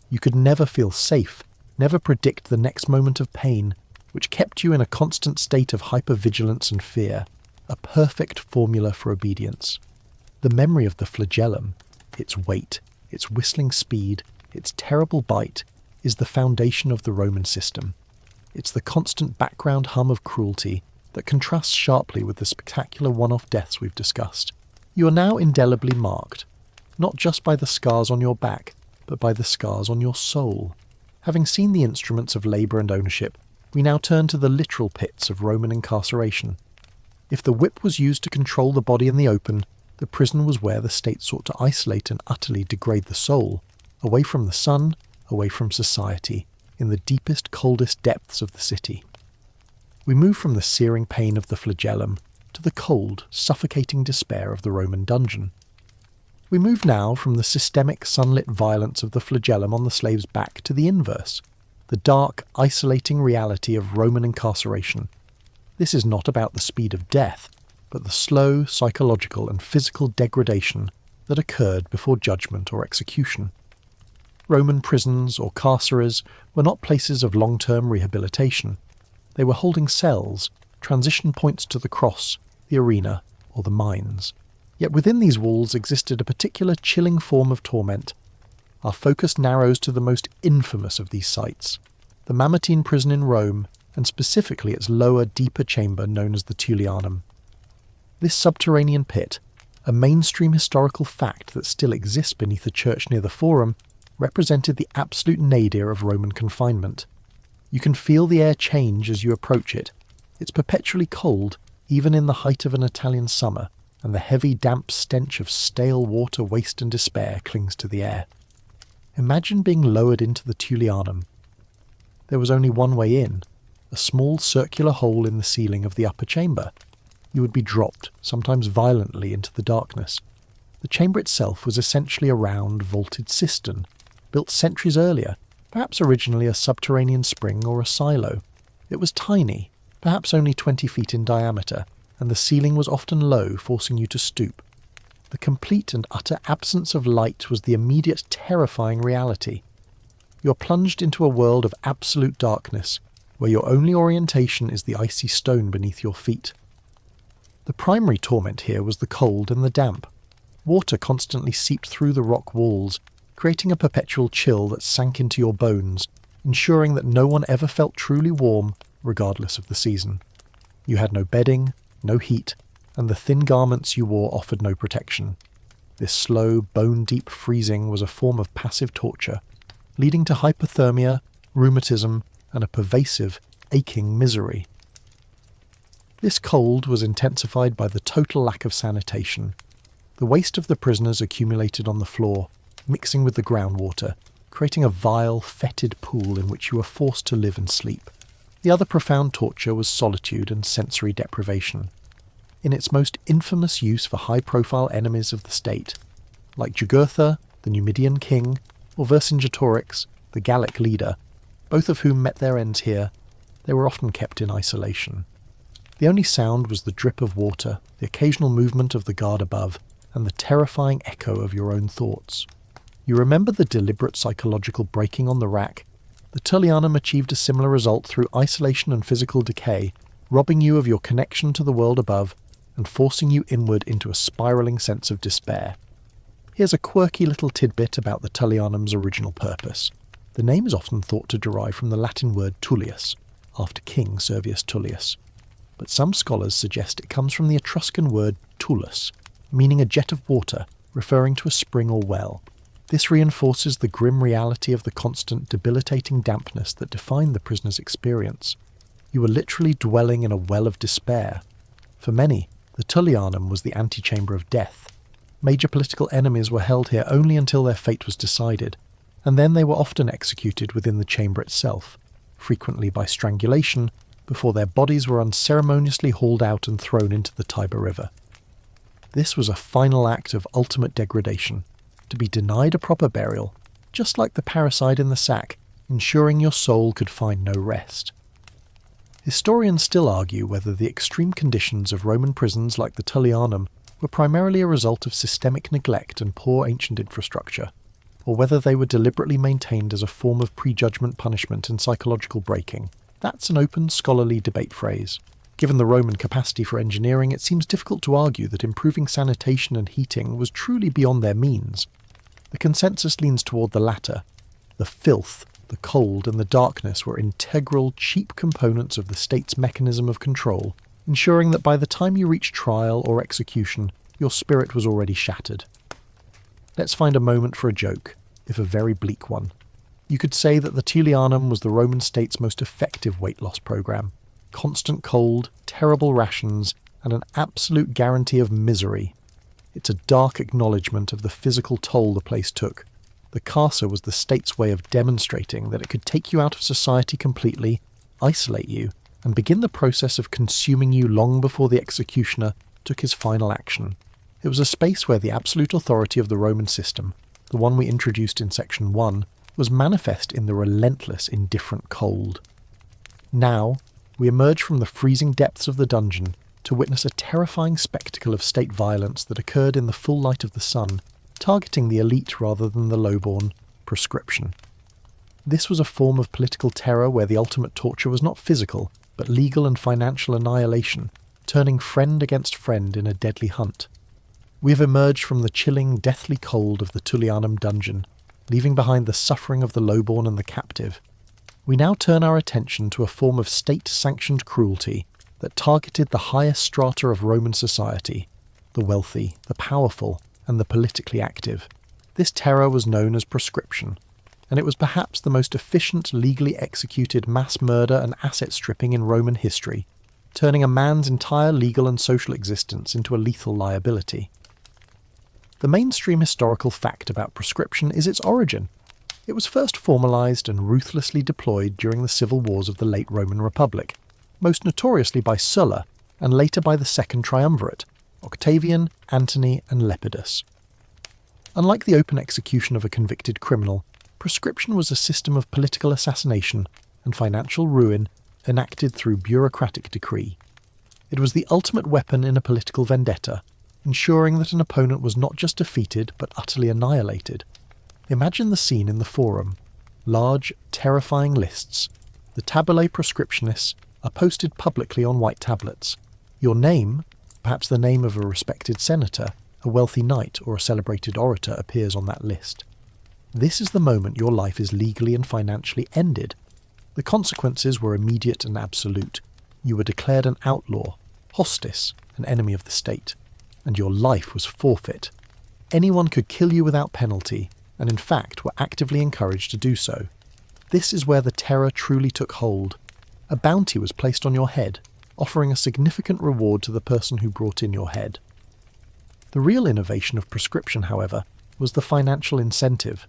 You could never feel safe, never predict the next moment of pain, which kept you in a constant state of hypervigilance and fear, a perfect formula for obedience. The memory of the flagellum, its weight, its whistling speed, its terrible bite, is the foundation of the Roman system. It's the constant background hum of cruelty that contrasts sharply with the spectacular one-off deaths we've discussed. You are now indelibly marked, not just by the scars on your back, but by the scars on your soul. Having seen the instruments of labour and ownership, we now turn to the literal pits of Roman incarceration. If the whip was used to control the body in the open, the prison was where the state sought to isolate and utterly degrade the soul, away from the sun, away from society, in the deepest, coldest depths of the city. We move from the searing pain of the flagellum to the cold, suffocating despair of the Roman dungeon. We move now from the systemic, sunlit violence of the flagellum on the slave's back to the inverse, the dark, isolating reality of Roman incarceration. This is not about the speed of death, but the slow, psychological and physical degradation that occurred before judgment or execution. Roman prisons or carceres were not places of long-term rehabilitation. They were holding cells, transition points to the cross, the arena, or the mines. Yet within these walls existed a particular chilling form of torment. Our focus narrows to the most infamous of these sites, the Mamertine prison in Rome, and specifically its lower, deeper chamber known as the Tullianum. This subterranean pit, a mainstream historical fact that still exists beneath a church near the Forum, represented the absolute nadir of Roman confinement. You can feel the air change as you approach it. It's perpetually cold, even in the height of an Italian summer, and the heavy damp stench of stale water, waste and despair clings to the air. Imagine being lowered into the Tullianum. There was only one way in, a small circular hole in the ceiling of the upper chamber. You would be dropped, sometimes violently, into the darkness. The chamber itself was essentially a round, vaulted cistern, built centuries earlier, perhaps originally a subterranean spring or a silo. It was tiny, perhaps only 20 feet in diameter, and the ceiling was often low, forcing you to stoop. The complete and utter absence of light was the immediate terrifying reality. You are plunged into a world of absolute darkness, where your only orientation is the icy stone beneath your feet. The primary torment here was the cold and the damp. Water constantly seeped through the rock walls, creating a perpetual chill that sank into your bones, ensuring that no one ever felt truly warm, regardless of the season. You had no bedding, no heat, and the thin garments you wore offered no protection. This slow, bone-deep freezing was a form of passive torture, leading to hypothermia, rheumatism, and a pervasive, aching misery. This cold was intensified by the total lack of sanitation. The waste of the prisoners accumulated on the floor, mixing with the groundwater, creating a vile, fetid pool in which you were forced to live and sleep. The other profound torture was solitude and sensory deprivation. In its most infamous use for high-profile enemies of the state, like Jugurtha, the Numidian king, or Vercingetorix, the Gallic leader, both of whom met their ends here, they were often kept in isolation. The only sound was the drip of water, the occasional movement of the guard above, and the terrifying echo of your own thoughts. You remember the deliberate psychological breaking on the rack? The Tullianum achieved a similar result through isolation and physical decay, robbing you of your connection to the world above and forcing you inward into a spiralling sense of despair. Here's a quirky little tidbit about the Tullianum's original purpose. The name is often thought to derive from the Latin word Tullius, after King Servius Tullius. But some scholars suggest it comes from the Etruscan word tullus, meaning a jet of water, referring to a spring or well. This reinforces the grim reality of the constant, debilitating dampness that defined the prisoner's experience. You were literally dwelling in a well of despair. For many, the Tullianum was the antechamber of death. Major political enemies were held here only until their fate was decided, and then they were often executed within the chamber itself, frequently by strangulation, before their bodies were unceremoniously hauled out and thrown into the Tiber River. This was a final act of ultimate degradation, to be denied a proper burial, just like the parricide in the sack, ensuring your soul could find no rest. Historians still argue whether the extreme conditions of Roman prisons like the Tullianum were primarily a result of systemic neglect and poor ancient infrastructure, or whether they were deliberately maintained as a form of prejudgment punishment and psychological breaking. That's an open, scholarly debate phrase. Given the Roman capacity for engineering, it seems difficult to argue that improving sanitation and heating was truly beyond their means. The consensus leans toward the latter. The filth, the cold, and the darkness were integral, cheap components of the state's mechanism of control, ensuring that by the time you reached trial or execution, your spirit was already shattered. Let's find a moment for a joke, if a very bleak one. You could say that the Tullianum was the Roman state's most effective weight loss program. Constant cold, terrible rations, and an absolute guarantee of misery. It's a dark acknowledgement of the physical toll the place took. The carcer was the state's way of demonstrating that it could take you out of society completely, isolate you, and begin the process of consuming you long before the executioner took his final action. It was a space where the absolute authority of the Roman system, the one we introduced in Section 1, was manifest in the relentless, indifferent cold. Now, we emerge from the freezing depths of the dungeon to witness a terrifying spectacle of state violence that occurred in the full light of the sun, targeting the elite rather than the lowborn, proscription. This was a form of political terror where the ultimate torture was not physical, but legal and financial annihilation, turning friend against friend in a deadly hunt. We have emerged from the chilling, deathly cold of the Tullianum dungeon, leaving behind the suffering of the lowborn and the captive. We now turn our attention to a form of state-sanctioned cruelty that targeted the highest strata of Roman society, the wealthy, the powerful, and the politically active. This terror was known as proscription, and it was perhaps the most efficient, legally executed mass murder and asset stripping in Roman history, turning a man's entire legal and social existence into a lethal liability. The mainstream historical fact about proscription is its origin. It was first formalised and ruthlessly deployed during the civil wars of the late Roman Republic, most notoriously by Sulla, and later by the Second Triumvirate, Octavian, Antony, and Lepidus. Unlike the open execution of a convicted criminal, proscription was a system of political assassination and financial ruin enacted through bureaucratic decree. It was the ultimate weapon in a political vendetta, ensuring that an opponent was not just defeated but utterly annihilated. Imagine the scene in the Forum. Large, terrifying lists. The tabulae proscriptionis are posted publicly on white tablets. Your name, perhaps the name of a respected senator, a wealthy knight, or a celebrated orator appears on that list. This is the moment your life is legally and financially ended. The consequences were immediate and absolute. You were declared an outlaw, hostis, an enemy of the state, and your life was forfeit. Anyone could kill you without penalty, and in fact were actively encouraged to do so. This is where the terror truly took hold. A bounty was placed on your head, offering a significant reward to the person who brought in your head. The real innovation of proscription, however, was the financial incentive.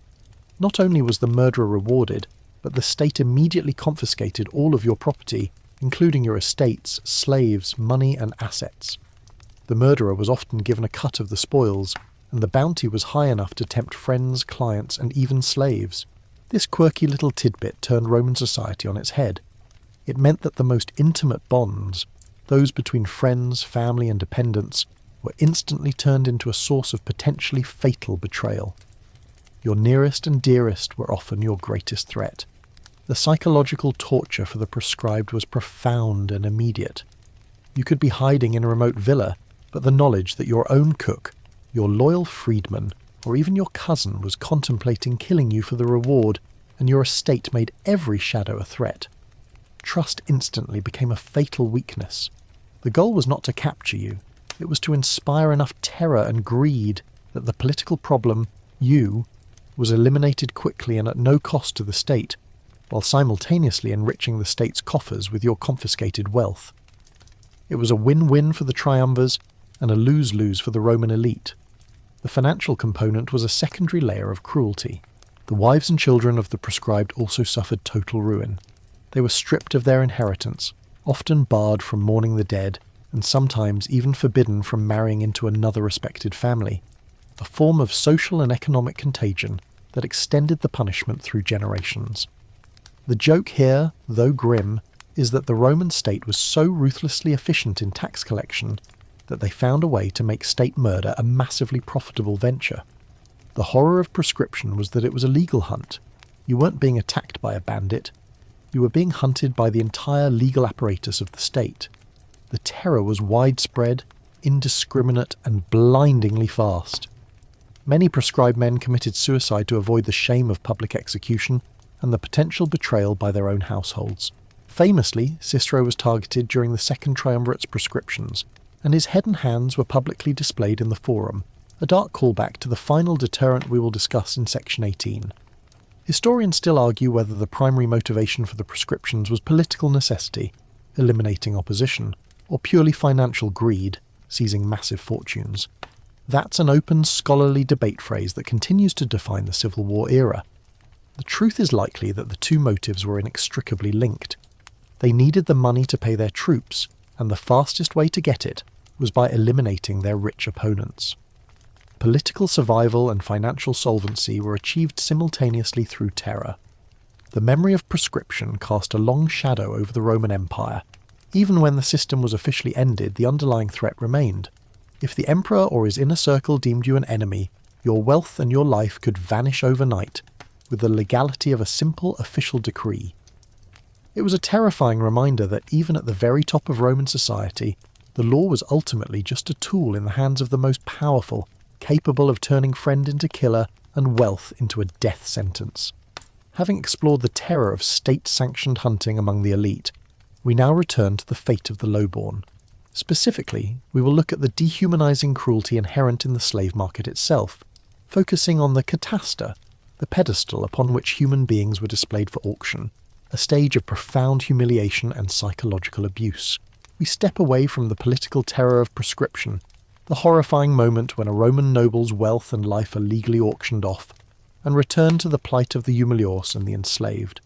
Not only was the murderer rewarded, but the state immediately confiscated all of your property, including your estates, slaves, money, and assets. The murderer was often given a cut of the spoils, and the bounty was high enough to tempt friends, clients, and even slaves. This quirky little tidbit turned Roman society on its head. It meant that the most intimate bonds, those between friends, family, and dependents, were instantly turned into a source of potentially fatal betrayal. Your nearest and dearest were often your greatest threat. The psychological torture for the proscribed was profound and immediate. You could be hiding in a remote villa, but the knowledge that your own cook, your loyal freedman, or even your cousin was contemplating killing you for the reward, and your estate made every shadow a threat. Trust instantly became a fatal weakness. The goal was not to capture you, it was to inspire enough terror and greed that the political problem, you, was eliminated quickly and at no cost to the state, while simultaneously enriching the state's coffers with your confiscated wealth. It was a win-win for the triumvirs and a lose-lose for the Roman elite. The financial component was a secondary layer of cruelty. The wives and children of the proscribed also suffered total ruin. They were stripped of their inheritance, often barred from mourning the dead, and sometimes even forbidden from marrying into another respected family, a form of social and economic contagion that extended the punishment through generations. The joke here, though grim, is that the Roman state was so ruthlessly efficient in tax collection that they found a way to make state murder a massively profitable venture. The horror of prescription was that it was a legal hunt. You weren't being attacked by a bandit. You were being hunted by the entire legal apparatus of the state. The terror was widespread, indiscriminate, and blindingly fast. Many proscribed men committed suicide to avoid the shame of public execution and the potential betrayal by their own households. Famously, Cicero was targeted during the Second Triumvirate's proscriptions, and his head and hands were publicly displayed in the Forum, a dark callback to the final deterrent we will discuss in section 18. Historians still argue whether the primary motivation for the proscriptions was political necessity, eliminating opposition, or purely financial greed, seizing massive fortunes. That's an open scholarly debate phrase that continues to define the Civil War era. The truth is likely that the two motives were inextricably linked. They needed the money to pay their troops, and the fastest way to get it was by eliminating their rich opponents. Political survival and financial solvency were achieved simultaneously through terror. The memory of proscription cast a long shadow over the Roman Empire. Even when the system was officially ended, the underlying threat remained. If the emperor or his inner circle deemed you an enemy, your wealth and your life could vanish overnight, with the legality of a simple official decree. It was a terrifying reminder that even at the very top of Roman society, the law was ultimately just a tool in the hands of the most powerful, capable of turning friend into killer and wealth into a death sentence. Having explored the terror of state-sanctioned hunting among the elite, we now return to the fate of the lowborn. Specifically, we will look at the dehumanizing cruelty inherent in the slave market itself, focusing on the catasta, the pedestal upon which human beings were displayed for auction, a stage of profound humiliation and psychological abuse. We step away from the political terror of proscription, the horrifying moment when a Roman noble's wealth and life are legally auctioned off, and return to the plight of the humiliors and the enslaved.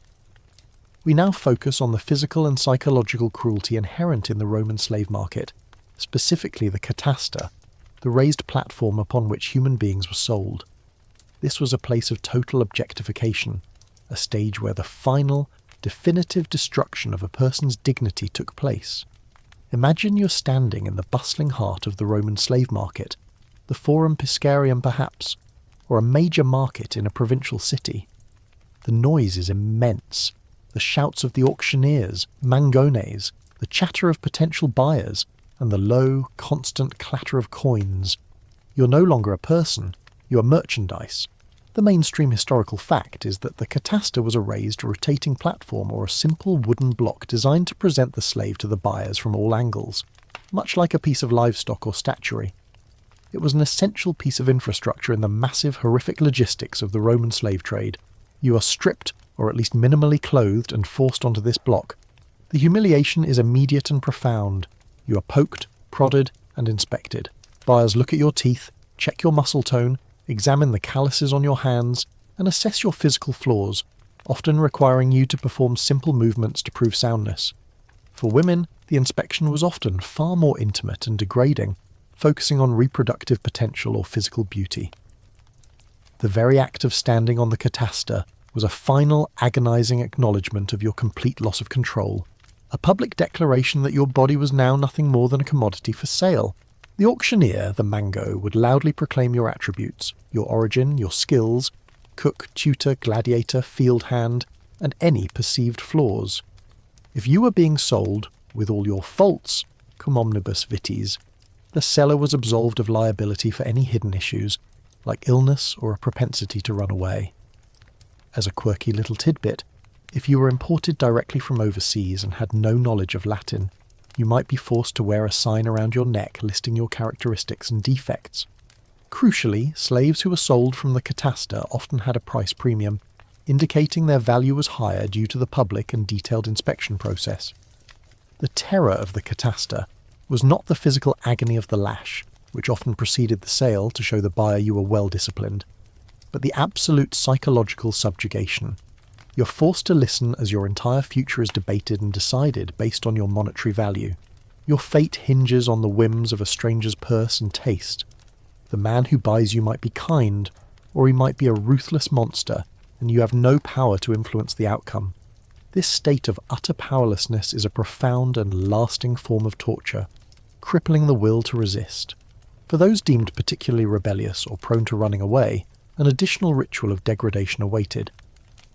We now focus on the physical and psychological cruelty inherent in the Roman slave market, specifically the catasta, the raised platform upon which human beings were sold. This was a place of total objectification, a stage where the final, definitive destruction of a person's dignity took place. Imagine you're standing in the bustling heart of the Roman slave market, the Forum Piscarium perhaps, or a major market in a provincial city. The noise is immense. The shouts of the auctioneers, mangones, the chatter of potential buyers, and the low, constant clatter of coins. You're no longer a person, you are merchandise. The mainstream historical fact is that the catasta was a raised, rotating platform or a simple wooden block designed to present the slave to the buyers from all angles, much like a piece of livestock or statuary. It was an essential piece of infrastructure in the massive, horrific logistics of the Roman slave trade. You are stripped, or at least minimally clothed, and forced onto this block. The humiliation is immediate and profound. You are poked, prodded, and inspected. Buyers look at your teeth, check your muscle tone, examine the calluses on your hands, and assess your physical flaws, often requiring you to perform simple movements to prove soundness. For women, the inspection was often far more intimate and degrading, focusing on reproductive potential or physical beauty. The very act of standing on the catasta was a final, agonizing acknowledgement of your complete loss of control, a public declaration that your body was now nothing more than a commodity for sale. The auctioneer, the mango, would loudly proclaim your attributes, your origin, your skills, cook, tutor, gladiator, field hand, and any perceived flaws. If you were being sold, with all your faults, cum omnibus vitis, the seller was absolved of liability for any hidden issues, like illness or a propensity to run away. As a quirky little tidbit, if you were imported directly from overseas and had no knowledge of Latin, you might be forced to wear a sign around your neck listing your characteristics and defects. Crucially, slaves who were sold from the catasta often had a price premium, indicating their value was higher due to the public and detailed inspection process. The terror of the catasta was not the physical agony of the lash, which often preceded the sale to show the buyer you were well disciplined, but the absolute psychological subjugation. You're forced to listen as your entire future is debated and decided based on your monetary value. Your fate hinges on the whims of a stranger's purse and taste. The man who buys you might be kind, or he might be a ruthless monster, and you have no power to influence the outcome. This state of utter powerlessness is a profound and lasting form of torture, crippling the will to resist. For those deemed particularly rebellious or prone to running away, an additional ritual of degradation awaited.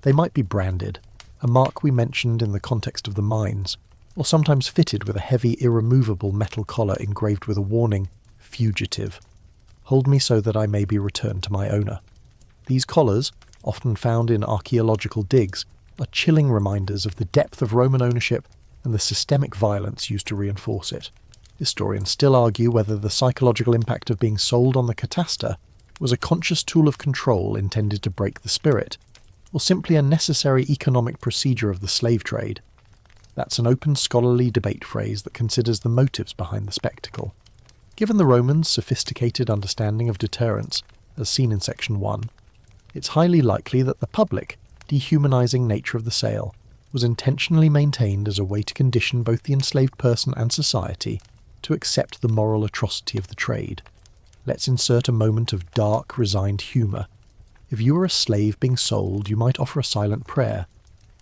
They might be branded, a mark we mentioned in the context of the mines, or sometimes fitted with a heavy, irremovable metal collar engraved with a warning, "Fugitive. Hold me so that I may be returned to my owner." These collars, often found in archaeological digs, are chilling reminders of the depth of Roman ownership and the systemic violence used to reinforce it. Historians still argue whether the psychological impact of being sold on the catasta was a conscious tool of control intended to break the spirit, or simply a necessary economic procedure of the slave trade. That's an open scholarly debate phrase that considers the motives behind the spectacle. Given the Romans' sophisticated understanding of deterrence, as seen in Section 1, it's highly likely that the public, dehumanizing nature of the sale, was intentionally maintained as a way to condition both the enslaved person and society to accept the moral atrocity of the trade. Let's insert a moment of dark, resigned humour. If you were a slave being sold, you might offer a silent prayer.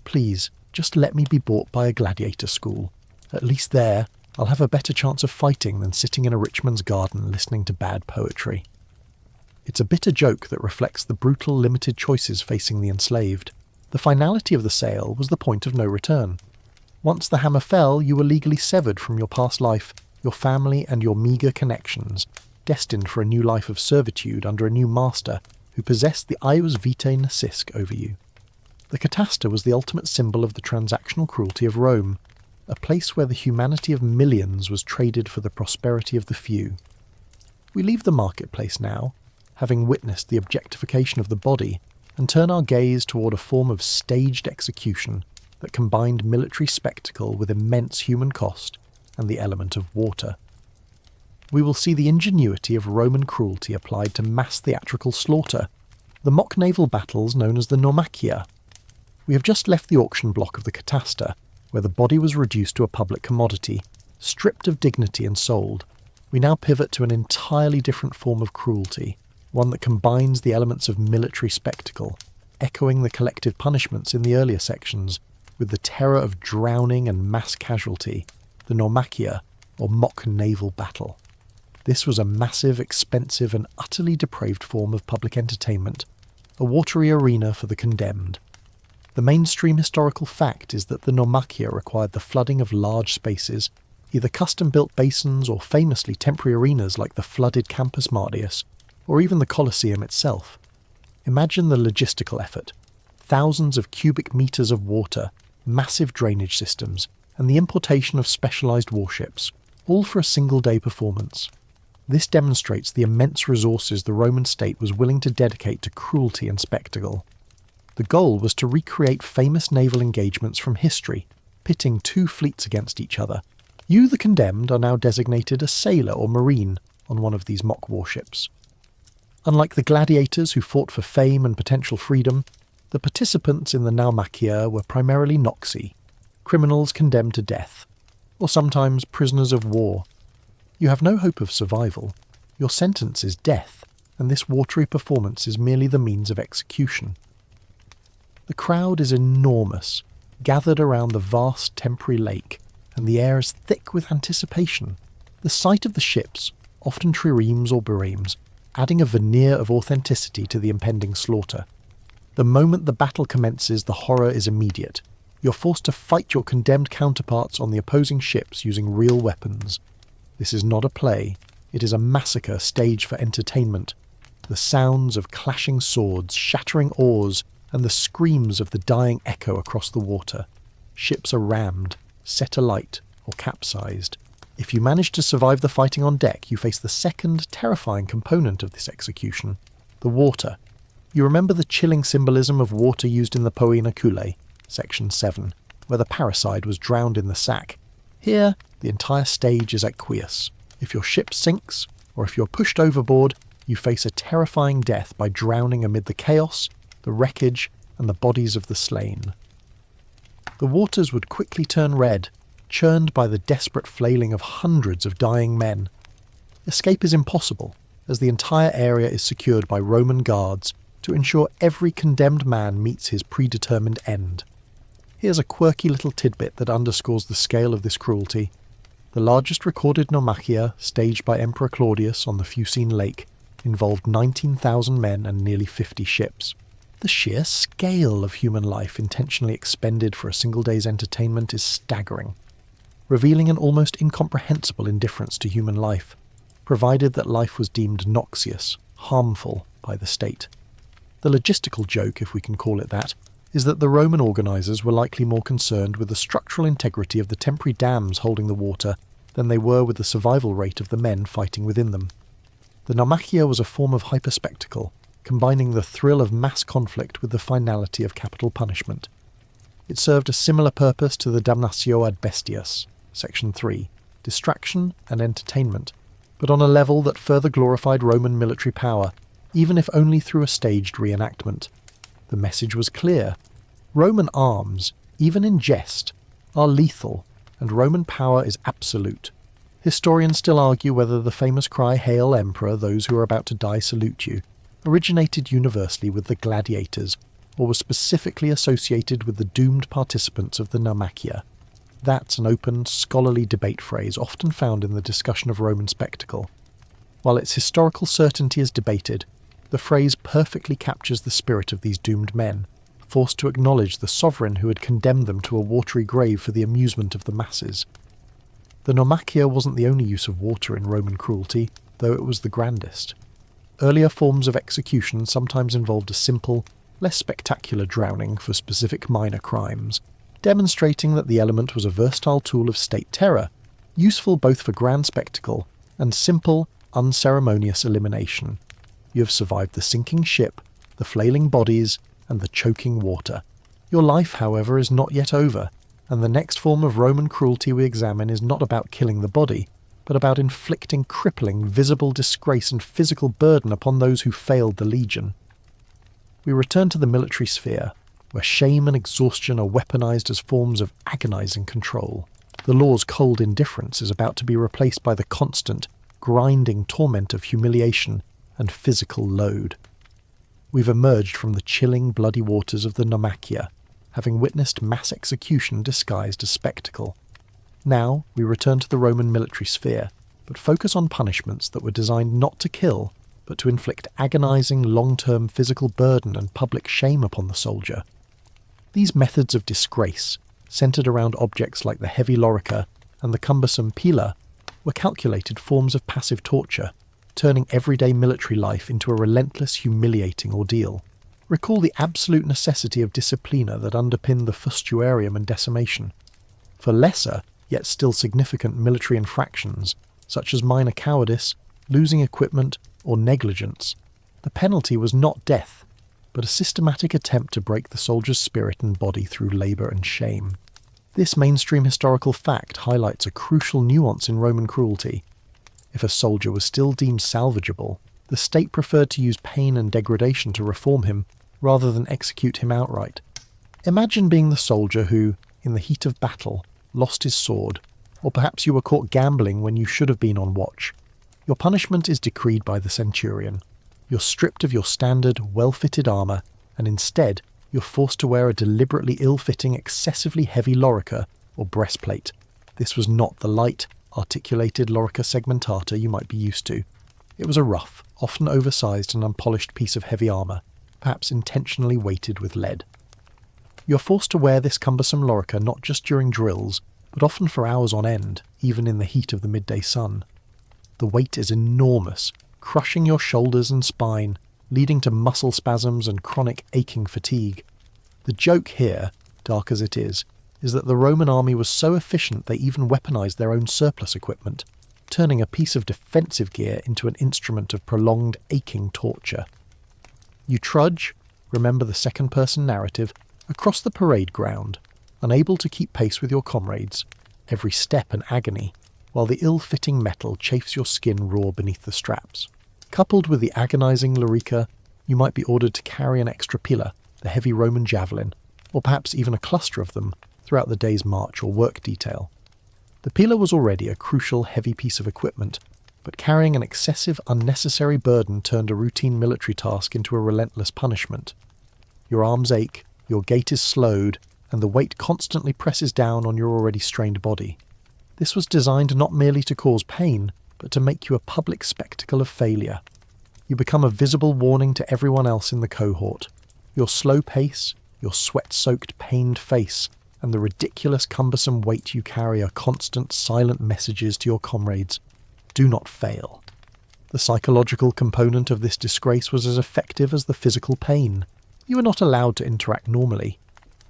"Please, just let me be bought by a gladiator school. At least there, I'll have a better chance of fighting than sitting in a rich man's garden listening to bad poetry." It's a bitter joke that reflects the brutal, limited choices facing the enslaved. The finality of the sale was the point of no return. Once the hammer fell, you were legally severed from your past life, your family and your meagre connections, destined for a new life of servitude under a new master who possessed the ius vitae nascisque over you. The catasta was the ultimate symbol of the transactional cruelty of Rome, a place where the humanity of millions was traded for the prosperity of the few. We leave the marketplace now, having witnessed the objectification of the body, and turn our gaze toward a form of staged execution that combined military spectacle with immense human cost and the element of water. We will see the ingenuity of Roman cruelty applied to mass theatrical slaughter, the mock naval battles known as the Naumachia. We have just left the auction block of the catasta, where the body was reduced to a public commodity, stripped of dignity and sold. We now pivot to an entirely different form of cruelty, one that combines the elements of military spectacle, echoing the collective punishments in the earlier sections, with the terror of drowning and mass casualty, the Naumachia, or mock naval battle. This was a massive, expensive and utterly depraved form of public entertainment, a watery arena for the condemned. The mainstream historical fact is that the Naumachia required the flooding of large spaces, either custom-built basins or famously temporary arenas like the flooded Campus Martius, or even the Colosseum itself. Imagine the logistical effort. Thousands of cubic meters of water, massive drainage systems, and the importation of specialized warships, all for a single-day performance. This demonstrates the immense resources the Roman state was willing to dedicate to cruelty and spectacle. The goal was to recreate famous naval engagements from history, pitting two fleets against each other. You, the condemned, are now designated a sailor or marine on one of these mock warships. Unlike the gladiators who fought for fame and potential freedom, the participants in the Naumachia were primarily noxi, criminals condemned to death, or sometimes prisoners of war. You have no hope of survival. Your sentence is death, and this watery performance is merely the means of execution. The crowd is enormous, gathered around the vast temporary lake, and the air is thick with anticipation. The sight of the ships, often triremes or biremes, adding a veneer of authenticity to the impending slaughter. The moment the battle commences, the horror is immediate. You're forced to fight your condemned counterparts on the opposing ships using real weapons. This is not a play, it is a massacre staged for entertainment. The sounds of clashing swords, shattering oars, and the screams of the dying echo across the water. Ships are rammed, set alight, or capsized. If you manage to survive the fighting on deck, you face the second, terrifying component of this execution, the water. You remember the chilling symbolism of water used in the Poena Culae, Section 7, where the parricide was drowned in the sack. Here, the entire stage is aqueous. If your ship sinks, or if you're pushed overboard, you face a terrifying death by drowning amid the chaos, the wreckage, and the bodies of the slain. The waters would quickly turn red, churned by the desperate flailing of hundreds of dying men. Escape is impossible, as the entire area is secured by Roman guards to ensure every condemned man meets his predetermined end. Here's a quirky little tidbit that underscores the scale of this cruelty. The largest recorded naumachia, staged by Emperor Claudius on the Fucine Lake, involved 19,000 men and nearly 50 ships. The sheer scale of human life intentionally expended for a single day's entertainment is staggering, revealing an almost incomprehensible indifference to human life, provided that life was deemed noxious, harmful by the state. The logistical joke, if we can call it that, is that the Roman organisers were likely more concerned with the structural integrity of the temporary dams holding the water than they were with the survival rate of the men fighting within them. The naumachia was a form of hyperspectacle, combining the thrill of mass conflict with the finality of capital punishment. It served a similar purpose to the damnatio ad bestias, Section 3, distraction and entertainment, but on a level that further glorified Roman military power, even if only through a staged reenactment. The message was clear. Roman arms, even in jest, are lethal, and Roman power is absolute. Historians still argue whether the famous cry "Hail Emperor, those who are about to die salute you" originated universally with the gladiators, or was specifically associated with the doomed participants of the naumachia. That's an open, scholarly debate phrase often found in the discussion of Roman spectacle. While its historical certainty is debated, the phrase perfectly captures the spirit of these doomed men, forced to acknowledge the sovereign who had condemned them to a watery grave for the amusement of the masses. The naumachia wasn't the only use of water in Roman cruelty, though it was the grandest. Earlier forms of execution sometimes involved a simple, less spectacular drowning for specific minor crimes, demonstrating that the element was a versatile tool of state terror, useful both for grand spectacle and simple, unceremonious elimination. You have survived the sinking ship, the flailing bodies, and the choking water. Your life, however, is not yet over, and the next form of Roman cruelty we examine is not about killing the body, but about inflicting crippling, visible disgrace and physical burden upon those who failed the legion. We return to the military sphere, where shame and exhaustion are weaponized as forms of agonizing control. The law's cold indifference is about to be replaced by the constant, grinding torment of humiliation and physical load. We've emerged from the chilling, bloody waters of the naumachia, having witnessed mass execution disguised as spectacle. Now we return to the Roman military sphere, but focus on punishments that were designed not to kill, but to inflict agonizing long-term physical burden and public shame upon the soldier. These methods of disgrace, centered around objects like the heavy lorica and the cumbersome pila, were calculated forms of passive torture, turning everyday military life into a relentless, humiliating ordeal. Recall the absolute necessity of disciplina that underpinned the fustuarium and decimation. For lesser, yet still significant military infractions, such as minor cowardice, losing equipment, or negligence, the penalty was not death, but a systematic attempt to break the soldier's spirit and body through labour and shame. This mainstream historical fact highlights a crucial nuance in Roman cruelty. If a soldier was still deemed salvageable, the state preferred to use pain and degradation to reform him, rather than execute him outright. Imagine being the soldier who, in the heat of battle, lost his sword, or perhaps you were caught gambling when you should have been on watch. Your punishment is decreed by the centurion. You're stripped of your standard, well-fitted armour, and instead you're forced to wear a deliberately ill-fitting, excessively heavy lorica or breastplate. This was not the light, articulated lorica segmentata you might be used to. It was a rough, often oversized and unpolished piece of heavy armour, perhaps intentionally weighted with lead. You're forced to wear this cumbersome lorica not just during drills, but often for hours on end, even in the heat of the midday sun. The weight is enormous, crushing your shoulders and spine, leading to muscle spasms and chronic aching fatigue. The joke here, dark as it is that the Roman army was so efficient they even weaponized their own surplus equipment, turning a piece of defensive gear into an instrument of prolonged aching torture. You trudge, remember the second-person narrative, across the parade ground, unable to keep pace with your comrades, every step an agony, while the ill-fitting metal chafes your skin raw beneath the straps. Coupled with the agonizing lorica, you might be ordered to carry an extra pila, the heavy Roman javelin, or perhaps even a cluster of them, throughout the day's march or work detail. The pila was already a crucial heavy piece of equipment, but carrying an excessive, unnecessary burden turned a routine military task into a relentless punishment. Your arms ache, your gait is slowed, and the weight constantly presses down on your already strained body. This was designed not merely to cause pain, but to make you a public spectacle of failure. You become a visible warning to everyone else in the cohort. Your slow pace, your sweat-soaked, pained face, and the ridiculous, cumbersome weight you carry are constant, silent messages to your comrades. Do not fail. The psychological component of this disgrace was as effective as the physical pain. You were not allowed to interact normally.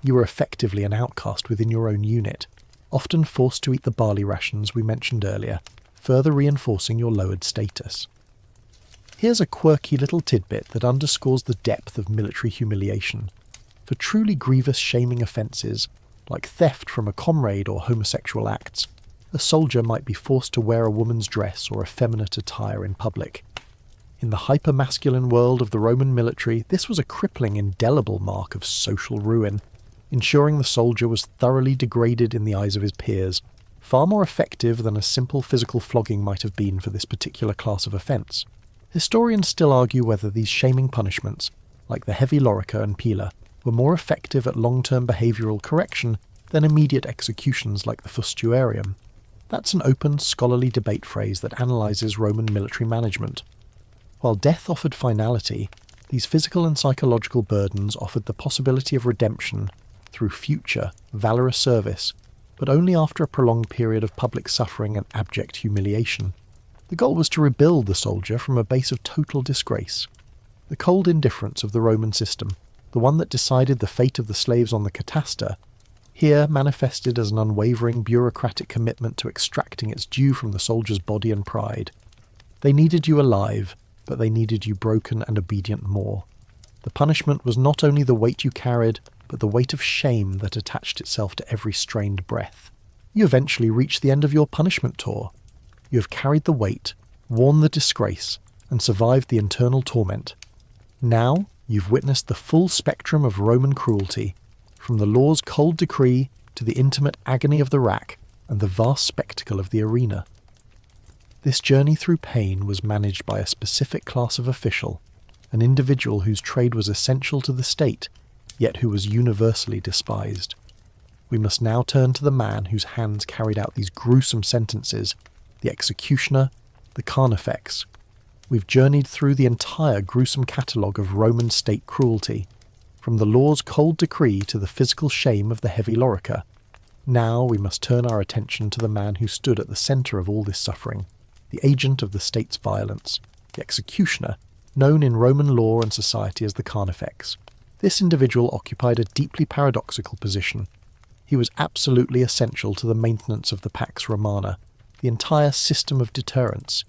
You were effectively an outcast within your own unit, often forced to eat the barley rations we mentioned earlier, further reinforcing your lowered status. Here's a quirky little tidbit that underscores the depth of military humiliation. For truly grievous shaming offences, like theft from a comrade or homosexual acts, a soldier might be forced to wear a woman's dress or effeminate attire in public. In the hyper-masculine world of the Roman military, this was a crippling, indelible mark of social ruin, ensuring the soldier was thoroughly degraded in the eyes of his peers, far more effective than a simple physical flogging might have been for this particular class of offence. Historians still argue whether these shaming punishments, like the heavy lorica and pila, were more effective at long-term behavioural correction than immediate executions like the fustuarium. That's an open, scholarly debate phrase that analyses Roman military management. While death offered finality, these physical and psychological burdens offered the possibility of redemption through future, valorous service, but only after a prolonged period of public suffering and abject humiliation. The goal was to rebuild the soldier from a base of total disgrace. The cold indifference of the Roman system, the one that decided the fate of the slaves on the cataster, here manifested as an unwavering bureaucratic commitment to extracting its due from the soldier's body and pride. They needed you alive, but they needed you broken and obedient more. The punishment was not only the weight you carried, but the weight of shame that attached itself to every strained breath. You eventually reached the end of your punishment tour. You have carried the weight, worn the disgrace, and survived the internal torment. Now you've witnessed the full spectrum of Roman cruelty, from the law's cold decree to the intimate agony of the rack and the vast spectacle of the arena. This journey through pain was managed by a specific class of official, an individual whose trade was essential to the state, yet who was universally despised. We must now turn to the man whose hands carried out these gruesome sentences, the executioner, the carnifex. We've journeyed through the entire gruesome catalogue of Roman state cruelty, from the law's cold decree to the physical shame of the heavy lorica. Now we must turn our attention to the man who stood at the centre of all this suffering, the agent of the state's violence, the executioner, known in Roman law and society as the carnifex. This individual occupied a deeply paradoxical position. He was absolutely essential to the maintenance of the Pax Romana, the entire system of deterrence.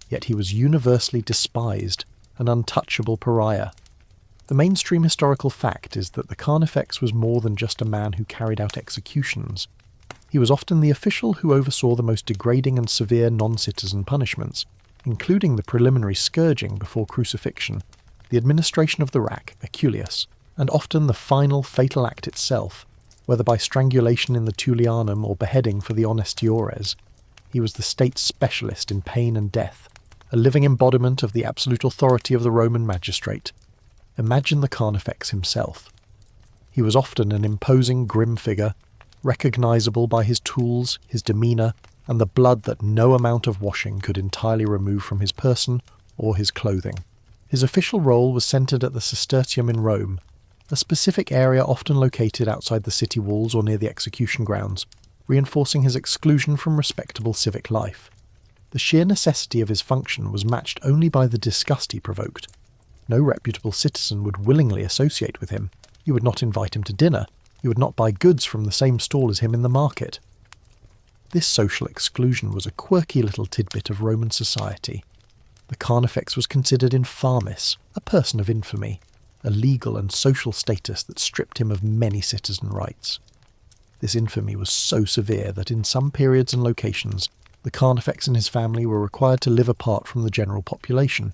Yet he was universally despised, an untouchable pariah. The mainstream historical fact is that the carnifex was more than just a man who carried out executions. He was often the official who oversaw the most degrading and severe non-citizen punishments, including the preliminary scourging before crucifixion, the administration of the rack, aculeus, and often the final fatal act itself, whether by strangulation in the Tullianum or beheading for the honestiores. He was the state's specialist in pain and death, a living embodiment of the absolute authority of the Roman magistrate. Imagine the carnifex himself. He was often an imposing, grim figure, recognizable by his tools, his demeanour, and the blood that no amount of washing could entirely remove from his person or his clothing. His official role was centred at the Cistercium in Rome, a specific area often located outside the city walls or near the execution grounds, reinforcing his exclusion from respectable civic life. The sheer necessity of his function was matched only by the disgust he provoked. No reputable citizen would willingly associate with him. You would not invite him to dinner. You would not buy goods from the same stall as him in the market. This social exclusion was a quirky little tidbit of Roman society. The carnifex was considered infamis, a person of infamy, a legal and social status that stripped him of many citizen rights. This infamy was so severe that in some periods and locations, the carnifex and his family were required to live apart from the general population.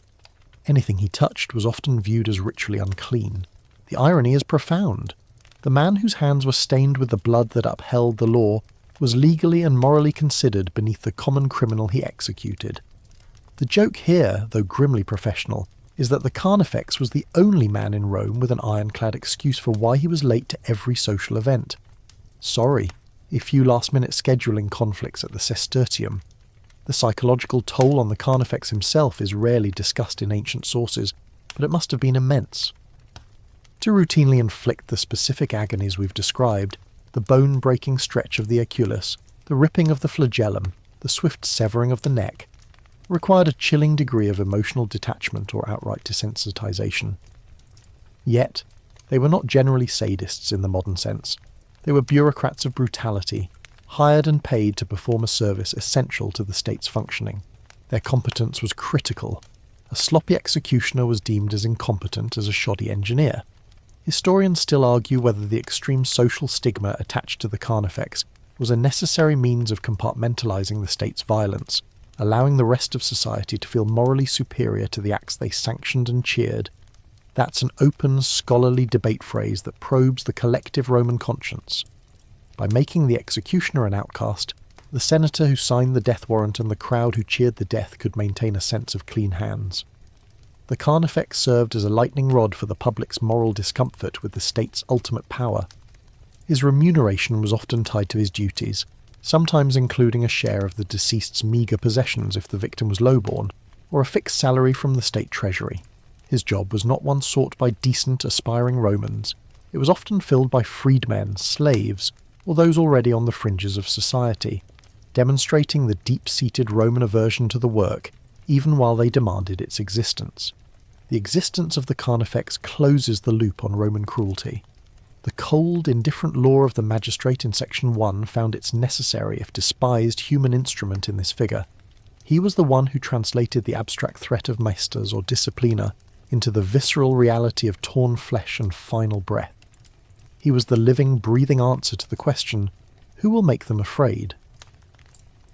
Anything he touched was often viewed as ritually unclean. The irony is profound. The man whose hands were stained with the blood that upheld the law was legally and morally considered beneath the common criminal he executed. The joke here, though grimly professional, is that the Carnifex was the only man in Rome with an ironclad excuse for why he was late to every social event. Sorry, a few last-minute scheduling conflicts at the Sestertium. The psychological toll on the Carnifex himself is rarely discussed in ancient sources, but it must have been immense. To routinely inflict the specific agonies we've described, the bone-breaking stretch of the oculus, the ripping of the flagellum, the swift severing of the neck, required a chilling degree of emotional detachment or outright desensitization. Yet, they were not generally sadists in the modern sense. They were bureaucrats of brutality, hired and paid to perform a service essential to the state's functioning. Their competence was critical. A sloppy executioner was deemed as incompetent as a shoddy engineer. Historians still argue whether the extreme social stigma attached to the Carnifex was a necessary means of compartmentalizing the state's violence, allowing the rest of society to feel morally superior to the acts they sanctioned and cheered. That's an open, scholarly debate phrase that probes the collective Roman conscience. By making the executioner an outcast, the senator who signed the death warrant and the crowd who cheered the death could maintain a sense of clean hands. The Carnifex served as a lightning rod for the public's moral discomfort with the state's ultimate power. His remuneration was often tied to his duties, sometimes including a share of the deceased's meagre possessions if the victim was lowborn, or a fixed salary from the state treasury. His job was not one sought by decent, aspiring Romans. It was often filled by freedmen, slaves, or those already on the fringes of society, demonstrating the deep-seated Roman aversion to the work, even while they demanded its existence. The existence of the Carnifex closes the loop on Roman cruelty. The cold, indifferent law of the magistrate in section 1 found its necessary if despised human instrument in this figure. He was the one who translated the abstract threat of maesters or disciplina into the visceral reality of torn flesh and final breath. He was the living, breathing answer to the question, who will make them afraid?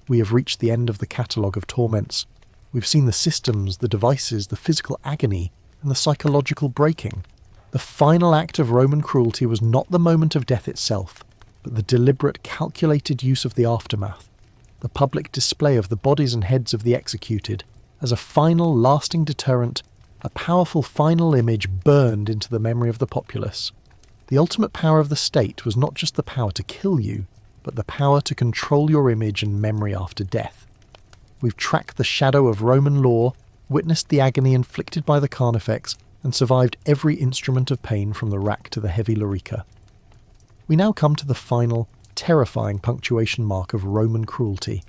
We have reached the end of the catalogue of torments. We've seen the systems, the devices, the physical agony, and the psychological breaking. The final act of Roman cruelty was not the moment of death itself, but the deliberate, calculated use of the aftermath, the public display of the bodies and heads of the executed, as a final, lasting deterrent, a powerful final image burned into the memory of the populace. The ultimate power of the state was not just the power to kill you, but the power to control your image and memory after death. We've tracked the shadow of Roman law, witnessed the agony inflicted by the Carnifex, and survived every instrument of pain from the rack to the heavy lorica. We now come to the final, terrifying punctuation mark of Roman cruelty,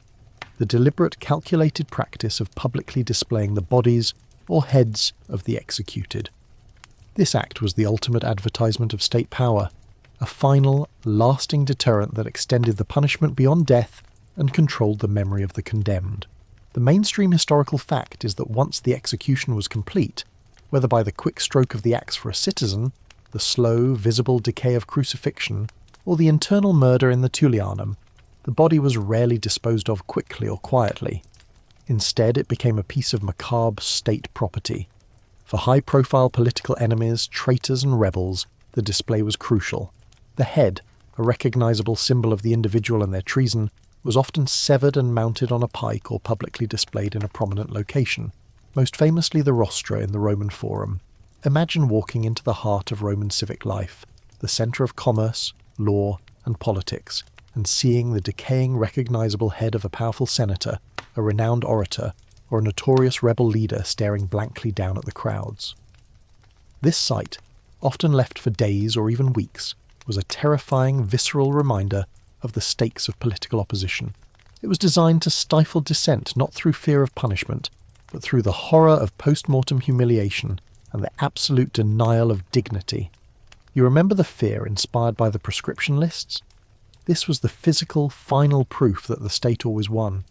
the deliberate, calculated practice of publicly displaying the bodies or heads of the executed. This act was the ultimate advertisement of state power, a final, lasting deterrent that extended the punishment beyond death and controlled the memory of the condemned. The mainstream historical fact is that once the execution was complete, whether by the quick stroke of the axe for a citizen, the slow, visible decay of crucifixion, or the internal murder in the Tullianum, the body was rarely disposed of quickly or quietly. Instead, it became a piece of macabre state property. For high-profile political enemies, traitors and rebels, the display was crucial. The head, a recognizable symbol of the individual and their treason, was often severed and mounted on a pike or publicly displayed in a prominent location, most famously the rostra in the Roman Forum. Imagine walking into the heart of Roman civic life, the centre of commerce, law, and politics, and seeing the decaying recognizable head of a powerful senator, a renowned orator, or a notorious rebel leader staring blankly down at the crowds. This sight, often left for days or even weeks, was a terrifying, visceral reminder of the stakes of political opposition. It was designed to stifle dissent not through fear of punishment, but through the horror of post-mortem humiliation and the absolute denial of dignity. You remember the fear inspired by the prescription lists? This was the physical, final proof that the state always won.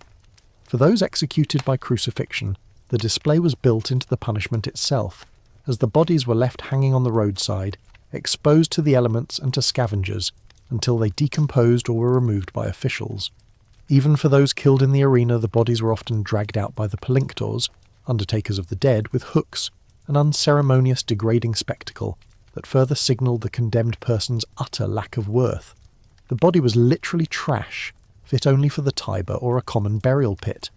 For those executed by crucifixion, the display was built into the punishment itself, as the bodies were left hanging on the roadside, exposed to the elements and to scavengers, until they decomposed or were removed by officials. Even for those killed in the arena, the bodies were often dragged out by the palictors, undertakers of the dead, with hooks, an unceremonious, degrading spectacle that further signalled the condemned person's utter lack of worth. The body was literally trash, fit only for the Tiber or a common burial pit.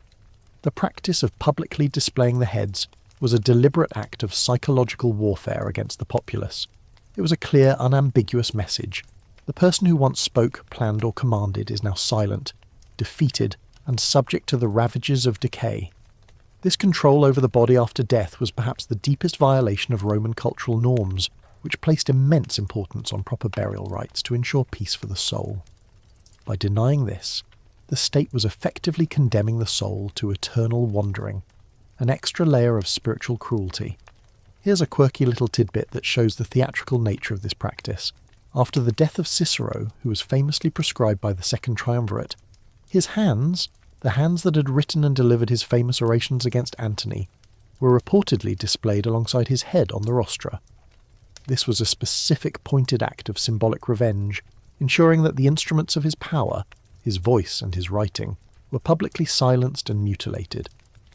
The practice of publicly displaying the heads was a deliberate act of psychological warfare against the populace. It was a clear, unambiguous message. The person who once spoke, planned, or commanded is now silent, defeated, and subject to the ravages of decay. This control over the body after death was perhaps the deepest violation of Roman cultural norms, which placed immense importance on proper burial rites to ensure peace for the soul. By denying this, the state was effectively condemning the soul to eternal wandering, an extra layer of spiritual cruelty. Here's a quirky little tidbit that shows the theatrical nature of this practice. After the death of Cicero, who was famously proscribed by the Second Triumvirate, his hands, the hands that had written and delivered his famous orations against Antony, were reportedly displayed alongside his head on the rostra. This was a specific pointed act of symbolic revenge, ensuring that the instruments of his power, his voice and his writing, were publicly silenced and mutilated.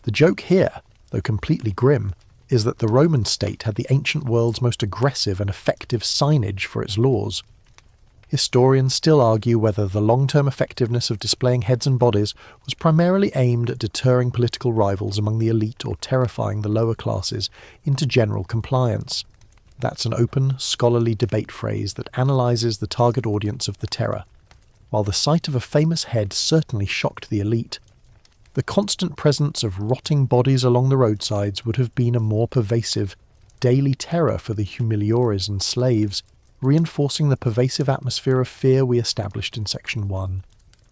The joke here, though completely grim, is that the Roman state had the ancient world's most aggressive and effective signage for its laws. Historians still argue whether the long-term effectiveness of displaying heads and bodies was primarily aimed at deterring political rivals among the elite or terrifying the lower classes into general compliance. That's an open, scholarly debate phrase that analyses the target audience of the terror. While the sight of a famous head certainly shocked the elite, the constant presence of rotting bodies along the roadsides would have been a more pervasive, daily terror for the humiliores and slaves, reinforcing the pervasive atmosphere of fear we established in Section 1.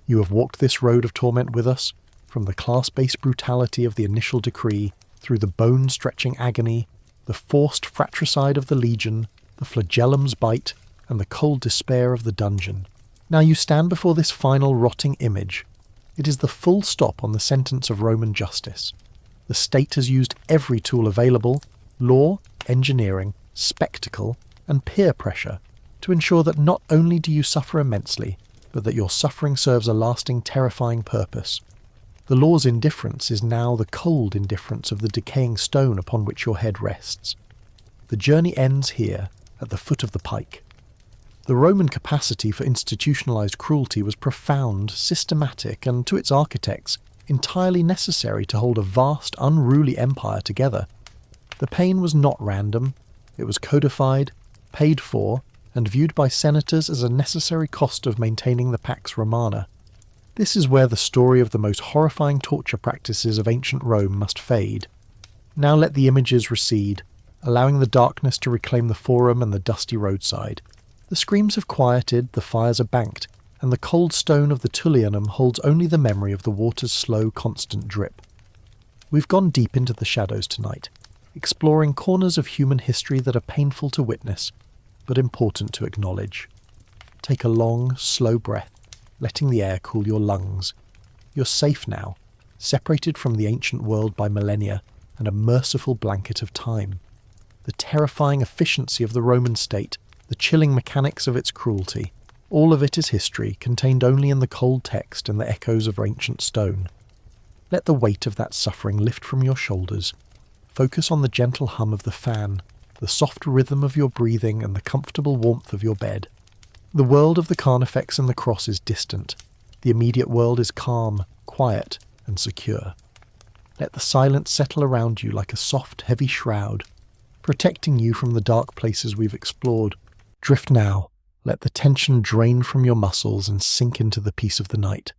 You have walked this road of torment with us, from the class-based brutality of the initial decree, through the bone-stretching agony, the forced fratricide of the legion, the flagellum's bite, and the cold despair of the dungeon. Now you stand before this final rotting image. It is the full stop on the sentence of Roman justice. The state has used every tool available, law, engineering, spectacle, and peer pressure, to ensure that not only do you suffer immensely, but that your suffering serves a lasting, terrifying purpose. The law's indifference is now the cold indifference of the decaying stone upon which your head rests. The journey ends here, at the foot of the pike. The Roman capacity for institutionalized cruelty was profound, systematic, and, to its architects, entirely necessary to hold a vast, unruly empire together. The pain was not random. It was codified, paid for, and viewed by senators as a necessary cost of maintaining the Pax Romana. This is where the story of the most horrifying torture practices of ancient Rome must fade. Now let the images recede, allowing the darkness to reclaim the forum and the dusty roadside. The screams have quieted, the fires are banked, and the cold stone of the Tullianum holds only the memory of the water's slow, constant drip. We've gone deep into the shadows tonight, exploring corners of human history that are painful to witness, but important to acknowledge. Take a long, slow breath, letting the air cool your lungs. You're safe now, separated from the ancient world by millennia and a merciful blanket of time. The terrifying efficiency of the Roman state, the chilling mechanics of its cruelty, all of it is history contained only in the cold text and the echoes of ancient stone. Let the weight of that suffering lift from your shoulders. Focus on the gentle hum of the fan, the soft rhythm of your breathing and the comfortable warmth of your bed. The world of the carnifex and the cross is distant. The immediate world is calm, quiet, and secure. Let the silence settle around you like a soft, heavy shroud, protecting you from the dark places we've explored. Drift now. Let the tension drain from your muscles and sink into the peace of the night.